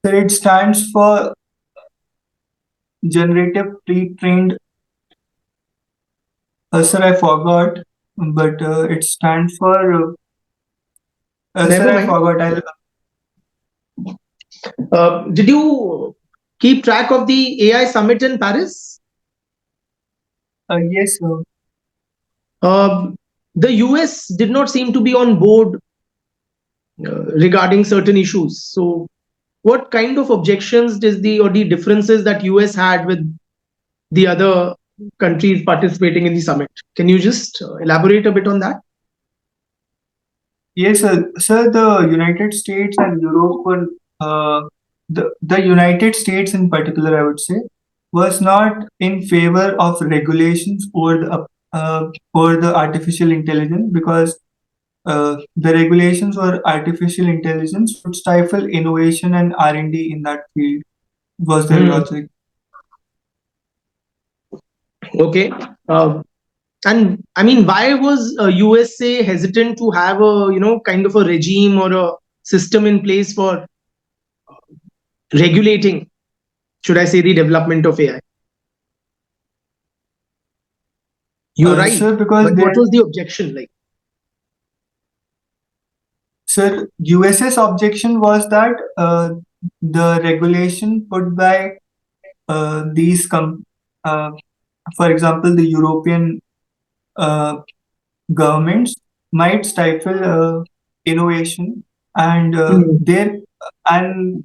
So it stands for generative pre-trained. Sir, I forgot, but it stands for. Sir, Never I mind. forgot. Did you keep track of the AI summit in Paris? Yes, sir. The US did not seem to be on board regarding certain issues. So, what kind of objections does the differences that US had with the other countries participating in the summit? Can you just elaborate a bit on that? Yes, sir. Sir, the United States and Europe were the United States in particular, I would say, was not in favor of regulations over the artificial intelligence because the regulations for artificial intelligence would stifle innovation and R&D in that field. Was their Hmm. logic? Okay. And I mean, why was USA hesitant to have a kind of a regime or a system in place for regulating, should I say, the development of AI? You're right, Sir, because but what there, was the objection like? sir, US's objection was that the regulation put by these uh, for example, the European uh, governments might stifle innovation, and Hmm. and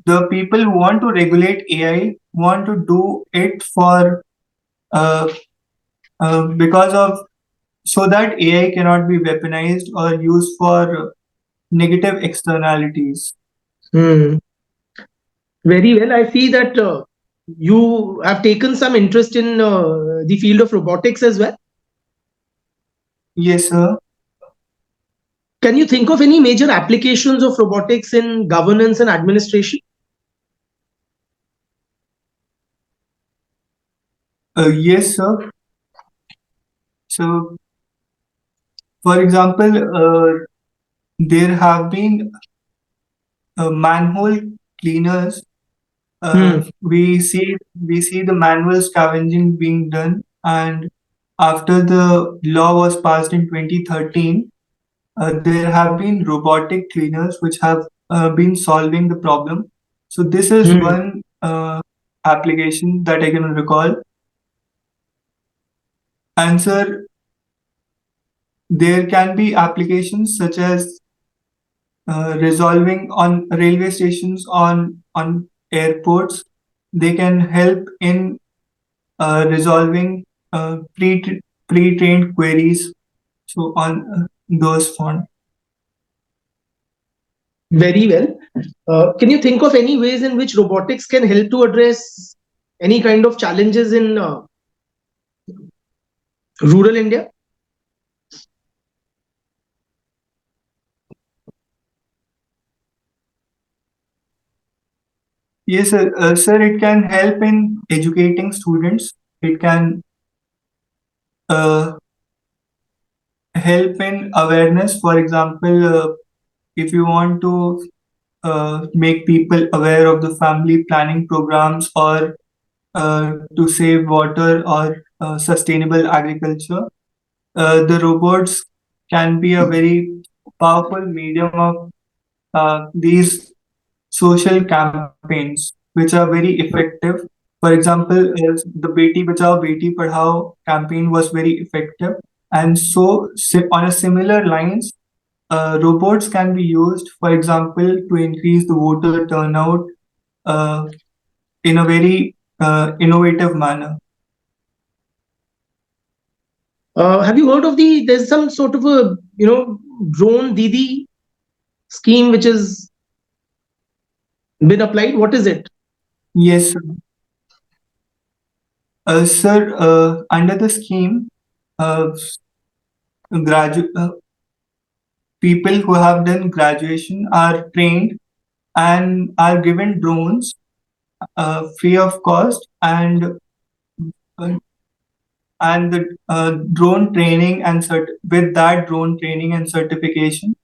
the people who want to regulate AI want to do it for uh, because of so that AI cannot be weaponized or used for negative externalities. Hmm. Very well. I see that you have taken some interest in the field of robotics as well. Yes, sir. Can you think of any major applications of robotics in governance and administration? Yes, sir. So, for example, there have been manhole cleaners. Hmm. We see the manual scavenging being done, and after the law was passed in 2013, there have been robotic cleaners which have been solving the problem. So this is Hmm. one application that I can recall. And sir, there can be applications such as resolving on railway stations, on airports. They can help in resolving pre-trained queries. So on those font. Very well. Can you think of any ways in which robotics can help to address any kind of challenges in rural India? Yes, sir. Sir, it can help in educating students. It can uh, help in awareness. For example, if you want to make people aware of the family planning programs, or to save water, or sustainable agriculture, the robots can be a very powerful medium of these social campaigns, which are very effective. For example, the Beti Bachao Beti Padhao campaign was very effective, and so on a similar lines, robots can be used, for example, to increase the voter turnout uh, in a very innovative manner. Have you heard of there's some sort of a, drone Didi scheme which has been applied? What is it? Yes, sir. Under the scheme, uh, gradu- uh, people who have done graduation are trained and are given drones free of cost, uh, and the drone training and with that drone training and certification,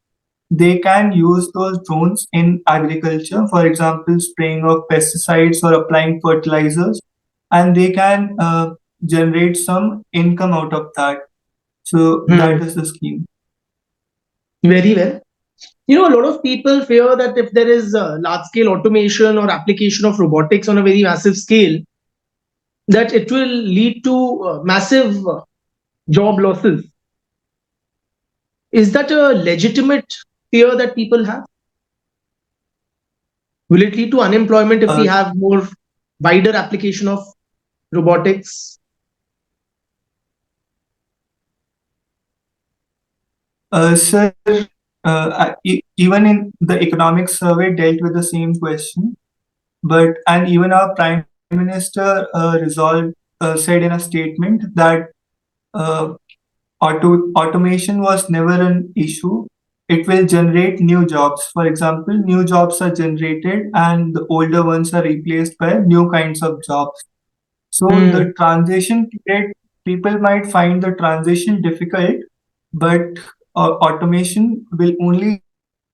they can use those drones in agriculture, for example, spraying of pesticides or applying fertilizers, and they can generate some income out of that. So Hmm. that is the scheme. Very well. A lot of people fear that if there is large scale automation or application of robotics on a very massive scale, that it will lead to massive job losses. Is that a legitimate fear that people have? Will it lead to unemployment if we Uh, have more wider application of robotics? Sir, even in the economic survey dealt with the same question, but and even our prime minister said in a statement that uh, automation was never an issue. It will generate new jobs. For example, new jobs are generated and the older ones are replaced by new kinds of jobs. So Hmm. the transition period, people might find the transition difficult, but automation will only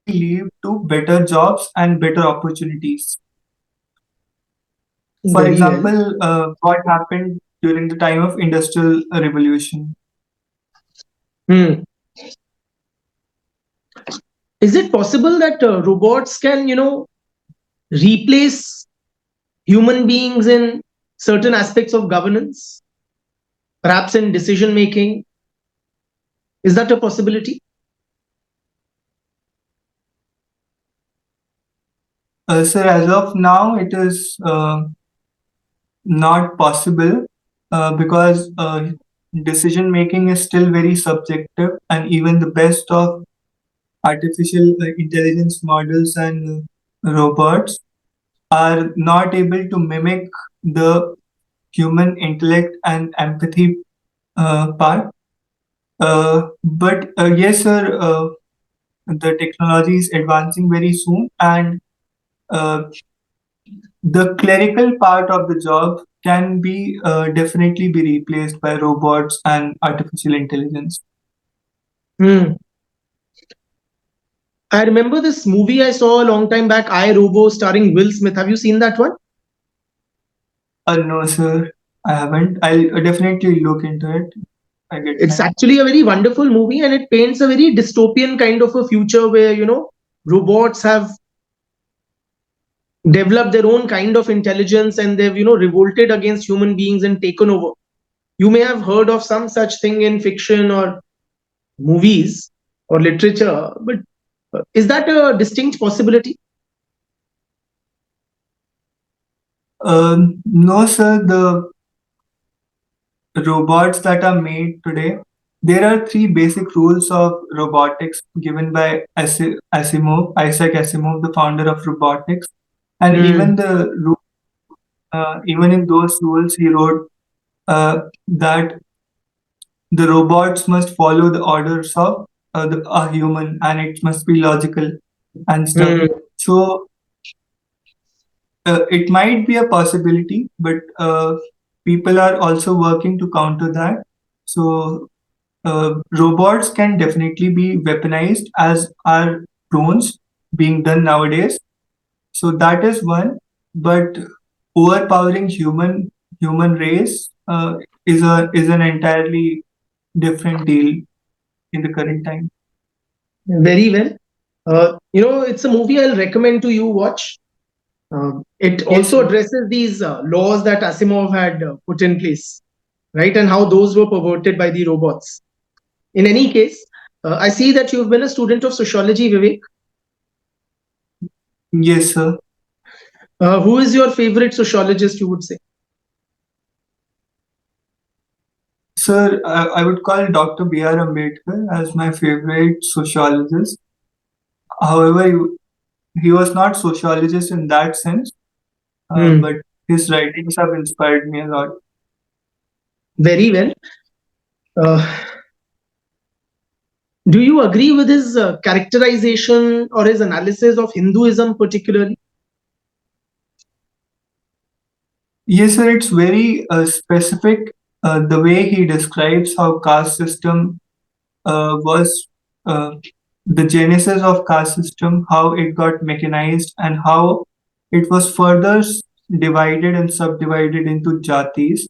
lead to better jobs and better opportunities. For Very well. example, what happened during the time of Industrial Revolution? Hmm. Is it possible that robots can, replace human beings in certain aspects of governance, perhaps in decision making? Is that a possibility? Sir, as of now, it is not possible because decision making is still very subjective, and even the best of artificial intelligence models and robots are not able to mimic the human intellect and empathy part. But yes, sir, the technology is advancing very soon, and uh, the clerical part of the job can be definitely be replaced by robots and artificial intelligence. Hmm. I remember this movie I saw a long time back, I Robo, starring Will Smith. Have you seen that one? No, sir, I haven't. I'll definitely look into it. I get It's time. actually a very wonderful movie, and it paints a very dystopian kind of a future where, robots have developed their own kind of intelligence, and they've revolted against human beings and taken over. You may have heard of some such thing in fiction or movies or literature, but is that a distinct possibility? No, sir. The robots that are made today, there are three basic rules of robotics given by Asimov, Isaac Asimov, the founder of robotics. And Hmm. even even in those rules, he wrote that the robots must follow the orders of a human, and it must be logical and stuff. Hmm. So it might be a possibility, but people are also working to counter that. So robots can definitely be weaponized, as are drones being done nowadays. So that is one, but overpowering human race is an entirely different deal in the current time. Very well. It's a movie I'll recommend to you watch. It Yes, also sir. addresses these laws that Asimov had put in place, right, and how those were perverted by the robots. In any case, I see that you've been a student of sociology, Vivek. Yes, sir. Who is your favorite sociologist, you would say? Sir, I would call Dr. B.R. Ambedkar as my favorite sociologist. However, he was not sociologist in that sense, Hmm. but his writings have inspired me a lot. Very well. Uh, do you agree with his characterization or his analysis of Hinduism particularly? Yes, sir, it's very specific, the way he describes how caste system was uh, the genesis of caste system, how it got mechanized, and how it was further divided and subdivided into jatis.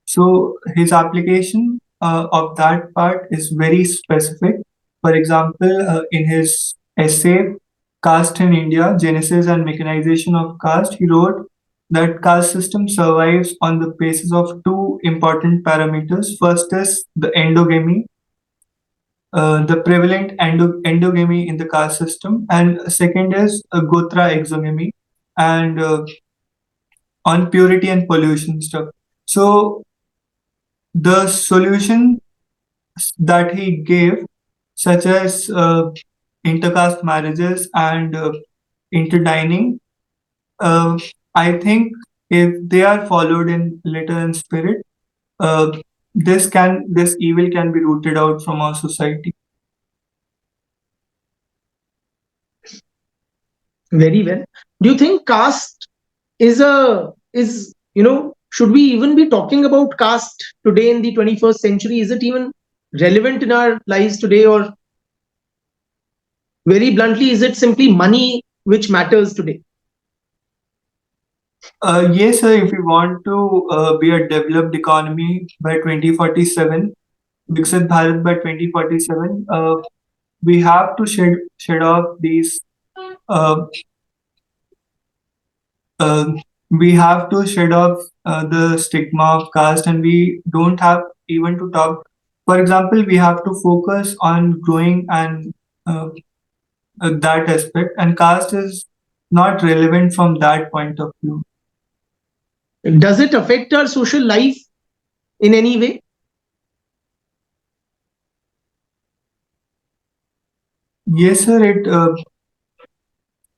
So his application of that part is very specific. For example, in his essay "Caste in India: Genesis and Mechanization of Caste," he wrote that caste system survives on the basis of two important parameters. First is the endogamy, the prevalent endogamy in the caste system, and second is gotra exogamy, and on purity and pollution stuff. So the solution that he gave, such as intercaste marriages and interdining, uh, I think if they are followed in letter and spirit, uh, this evil can be rooted out from our society. Very well. Do you think caste should we even be talking about caste today in the 21st century? Is it even relevant in our lives today, or very bluntly, is it simply money which matters today? Yes, sir. If we want to be a developed economy by 2047, Viksit Bharat by 2047, we have to shed off these uh, uh, we have to shed off the stigma of caste, and we don't have even to talk. For example, we have to focus on growing and that aspect, and caste is not relevant from that point of view. Does it affect our social life in any way? Yes, sir. It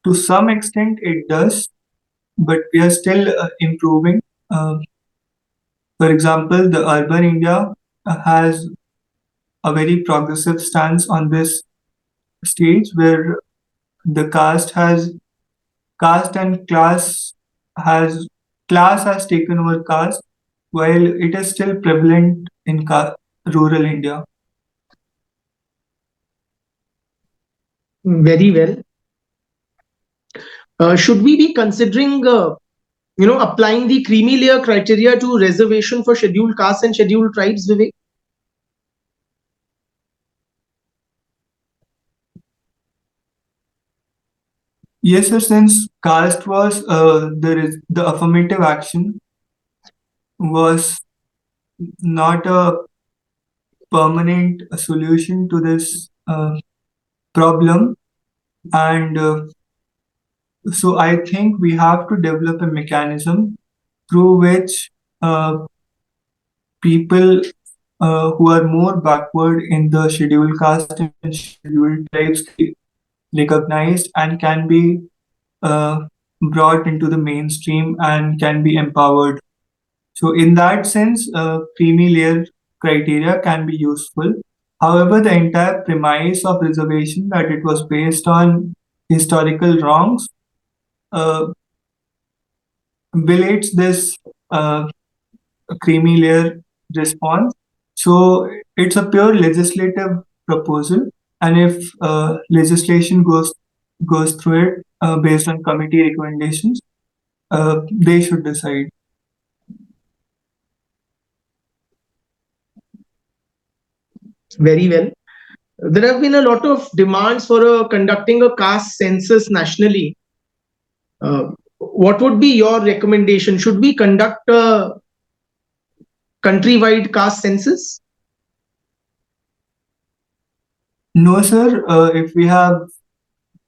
to some extent it does, but we are still improving. Uh, for example, the urban India has a very progressive stance on this stage, where the caste and has class has taken over caste, while it is still prevalent in rural India. Very well. Should we be considering applying the creamy layer criteria to reservation for scheduled castes and scheduled tribes, Vivek? Yes, sir. Since caste was the affirmative action was not a permanent solution to this problem, and so I think we have to develop a mechanism through which people who are more backward in the scheduled caste and scheduled tribes can be recognized and can be uh, brought into the mainstream and can be empowered. So, in that sense, creamy layer criteria can be useful. However, the entire premise of reservation that it was based on historical wrongs uh, belates this creamy layer response. So it's a pure legislative proposal, and if legislation goes through it based on committee recommendations, they should decide. Very well. There have been a lot of demands for conducting a caste census nationally. What would be your recommendation? Should we conduct a countrywide caste census? No, sir. If we have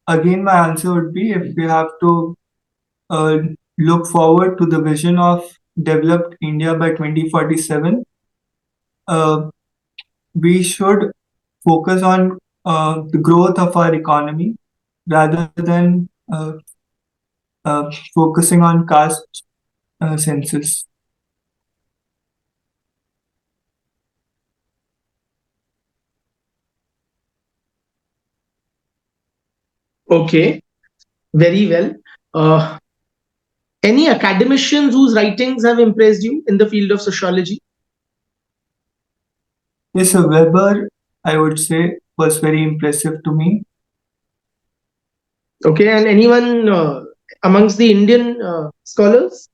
again, my answer would be if we have to uh, look forward to the vision of developed India by 2047, uh, we should focus on the growth of our economy rather than focusing on caste census. Okay, very well. Uh, any academicians whose writings have impressed you in the field of sociology? Yes, so Weber, I would say, was very impressive to me. Okay, and anyone amongst the Indian scholars?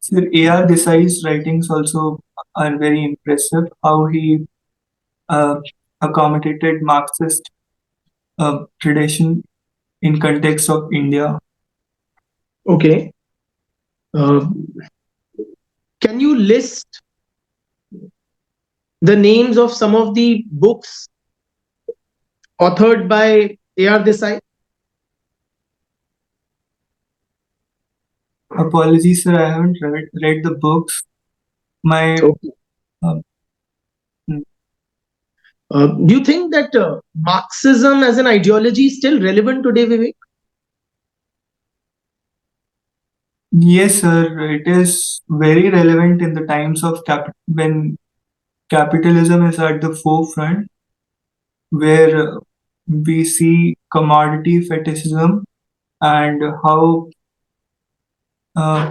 Sir, A.R. Desai's writings also are very impressive. How he uh, accommodated Marxist tradition in context of India. Okay. Uh, can you list the names of some of the books authored by A.R. Desai? Apologies, sir, I haven't read the books. My Okay. uh, Do you think that Marxism as an ideology is still relevant today, Vivek? yes, sir, it is very relevant in the times of when capitalism is at the forefront, where we see commodity fetishism and how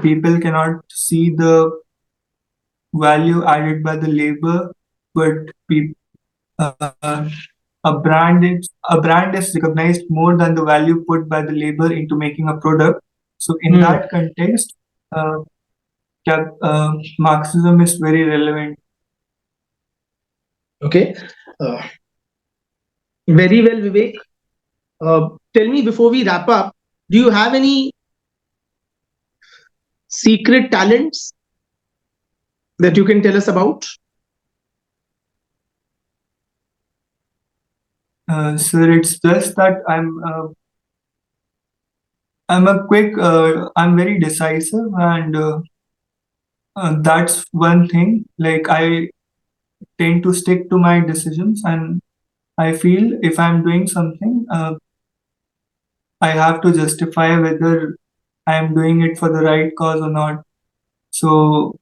people cannot see the value added by the labor, but uh, a brand is recognized more than the value put by the labor into making a product. So in Hmm. that context, uh, Marxism is very relevant. Okay. Uh, very well, Vivek. Tell me before we wrap up, do you have any secret talents that you can tell us about? Sir, it's just that I'm very decisive, and that's one thing. Like I tend to stick to my decisions, and I feel if I'm doing something, I have to justify whether I am doing it for the right cause or not. So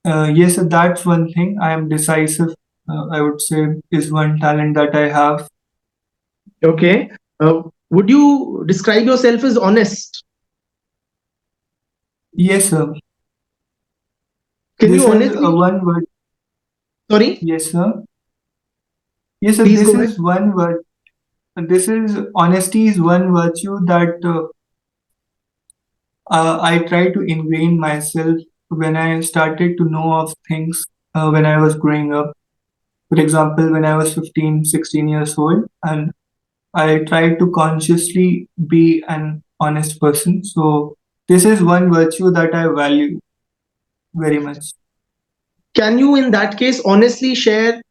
yes, that's one thing. I am decisive. I would say is one talent that I have. Okay. Would you describe yourself as honest? Yes, sir. Can This you is honestly? one word. Sorry, Yes, sir. Yes, sir. please This go ahead. is one word. This is honesty is one virtue that I try to ingrain myself when I started to know of things when I was growing up. For example, when I was 15, 16 years old, and I tried to consciously be an honest person. So this is one virtue that I value very much. Can you, in that case, honestly share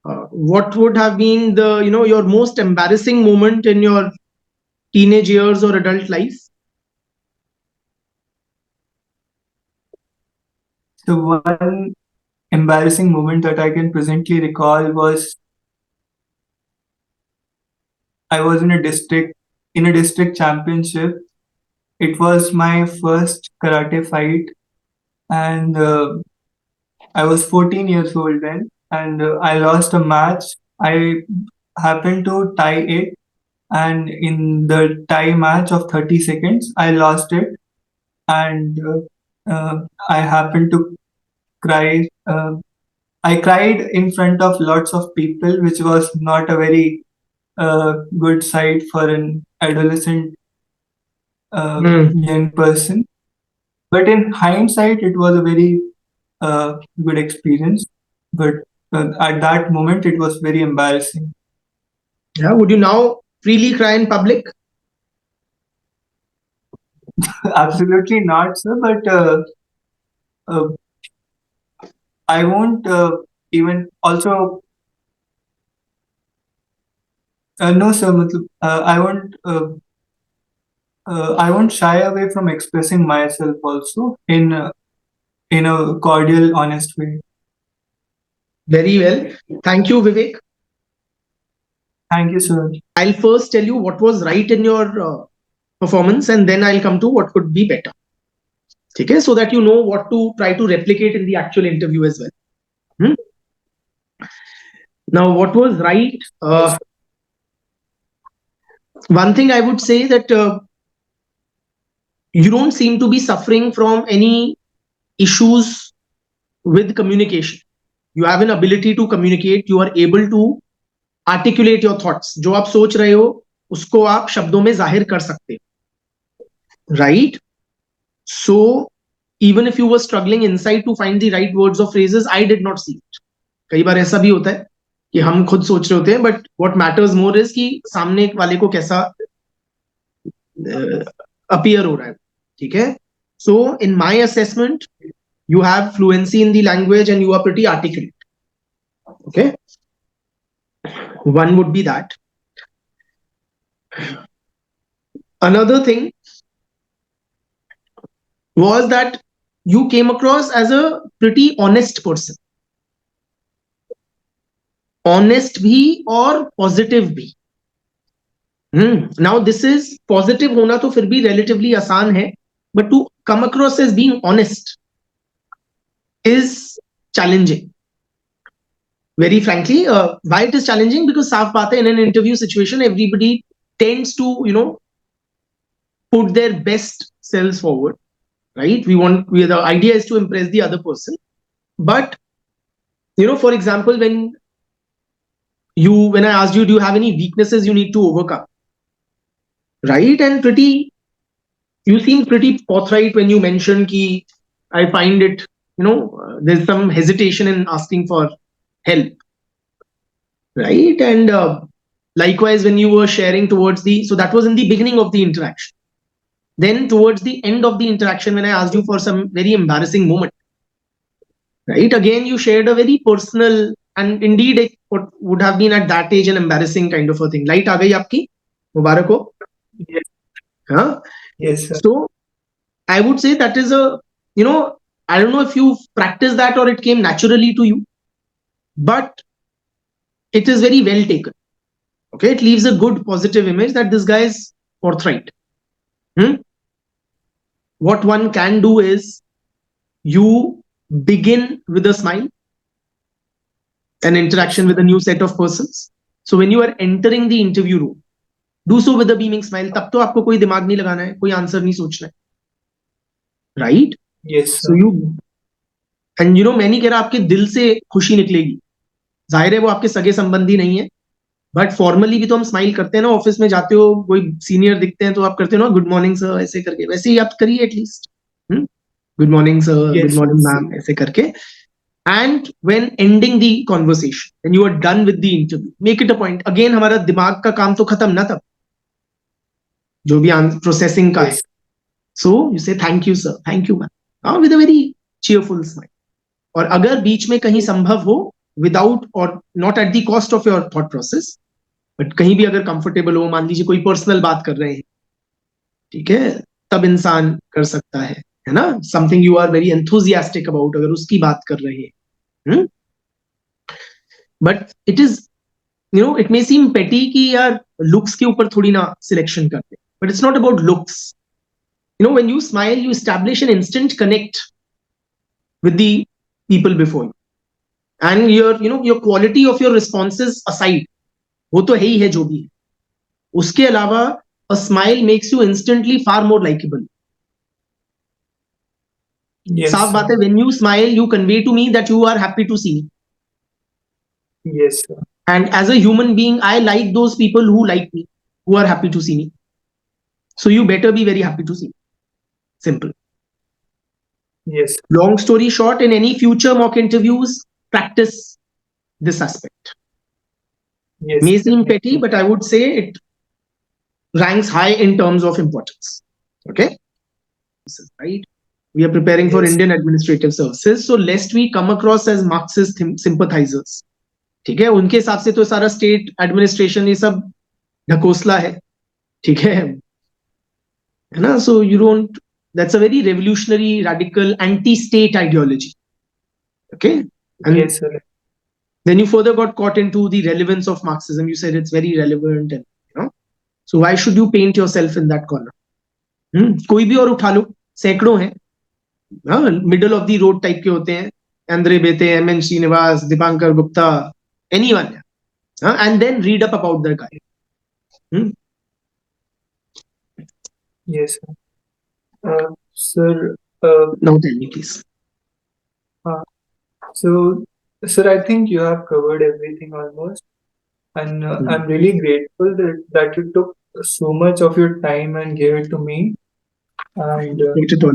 what would have been the, your most embarrassing moment in your teenage years or adult life? So one embarrassing moment that I can presently recall was I was in a district championship. It was my first karate fight, and I was 14 years old then, and I lost a match. I happened to tie it, and in the tie match of 30 seconds, I lost it, and I happened to cry. I cried in front of lots of people, which was not a very good sight for an adolescent young person. But in hindsight, it was a very good experience. But at that moment, it was very embarrassing. Yeah. Would you now freely cry in public? Absolutely not, sir. But uh, I won't even also. No, sir. I won't shy away from expressing myself also in a cordial, honest way. Very well. Thank you, Vivek. Thank you, sir. I'll first tell you what was right in your performance, and then I'll come to what could be better. Okay, so that you know what to try to replicate in the actual interview as well. Hmm? Now, what was right? One thing I would say that you don't seem to be suffering from any issues with communication. You have an ability to communicate. You are able to articulate your thoughts. जो आप सोच रहे हो उसको आप शब्दों में जाहिर कर सकते हो, right? So even if you were struggling inside to find the right words or phrases, I did not see it. कई बार ऐसा भी होता है कि हम खुद सोच रहे होते हैं, but what matters more is कि सामने वाले को कैसा appear हो रहा है, ठीक है? So in my assessment, you have fluency in the language and you are pretty articulate. Okay, one would be that. Another thing was that you came across as a pretty honest person. Honest भी और positive भी. Now this is positive होना तो फिर भी relatively आसान है, but to come across as being honest is challenging. Very frankly, why it is challenging? Because साफ बात है, in an interview situation, everybody tends to, put their best selves forward, right? The idea is to impress the other person. But, for example, when I asked you, do you have any weaknesses you need to overcome? Right? And you seem pretty forthright when you mentioned ki I find it, there's some hesitation in asking for help. Right? And likewise, when you were sharing so that was in the beginning of the interaction. Then towards the end of the interaction, when I asked you for some very embarrassing moment, right? Again, you shared a very personal and indeed what would have been at that age an embarrassing kind of a thing. Light aa gayi aapki? Mubarak ho. Yes. Huh? Yes, sir. So I would say that is I don't know if you practiced that or it came naturally to you, but it is very well taken. Okay, it leaves a good positive image that this guy is forthright. What one can do is you begin with a smile, an interaction with a new set of persons. So when you are entering the interview room, do so with a beaming smile. तब तो आपको कोई दिमाग नहीं लगाना है, कोई answer नहीं सोचना है, right? Yes, sir. So मैं नहीं कह रहा आपके दिल से खुशी निकलेगी, जाहिर है वो आपके सगे संबंधी नहीं है, बट फॉर्मली भी तो हम स्माइल करते हैं ना, ऑफिस में जाते हो कोई सीनियर दिखते हैं तो आप करते हो ना गुड मॉर्निंग सर, ऐसे करके, वैसे ही आप करिए at least good morning sir, good morning ma'am, ऐसे करके and when ending the conversation, when you are done with the interview, make it a point. Again, हमारा दिमाग का काम तो खत्म ना, तब जो भी प्रोसेसिंग का है. Yes. So you say thank you sir, thank you ma'am, with a very cheerful smile. और अगर बीच में कहीं संभव हो, विदाउट और not at the cost of your thought process, but कहीं भी अगर कंफर्टेबल हो, मान लीजिए कोई पर्सनल बात कर रहे हैं, ठीक है, तब इंसान कर सकता है ना, something you are very enthusiastic about, अगर उसकी बात कर रहे हैं. But it is, you know, it may seem petty कि यार लुक्स के ऊपर थोड़ी ना सिलेक्शन करते, but it's not about looks. You know, when you smile, you establish an instant connect with the people before you, and your quality of your responses aside, वो तो है ही है जो भी है, उसके अलावा a smile makes you instantly far more likable. Yes. साफ बात है, when you smile you convey to me that you are happy to see me. Yes, sir. And as a human being, I like those people who like me, who are happy to see me. So you better be very happy to see me. Simple. Yes. Long story short, in any future mock interviews, practice this aspect. Yes. May seem petty, but I would say it ranks high in terms of importance. Okay? This is right. We are preparing for Yes. Indian administrative services, so lest we come across as Marxist sympathizers. ठीक है, उनके हिसाब से तो सारा state administration ये सब ढकोसला है, ठीक है ना. So you don't, that's a very revolutionary, radical, anti-state ideology. Okay? And Yes, sir. then you further got caught into the relevance of Marxism. You said it's very relevant, and so why should you paint yourself in that corner? कोई भी और उठा लो, सैकड़ों हैं, middle of the road type के होते हैं, Andre Beteille, M N. Srinivas, Dipankar Gupta, anyone, and then read up about the guy. Yes, sir. Sir, Now tell me, please. so, sir, I think you have covered everything almost, and I'm really grateful that you took so much of your time and gave it to me. And Great to talk.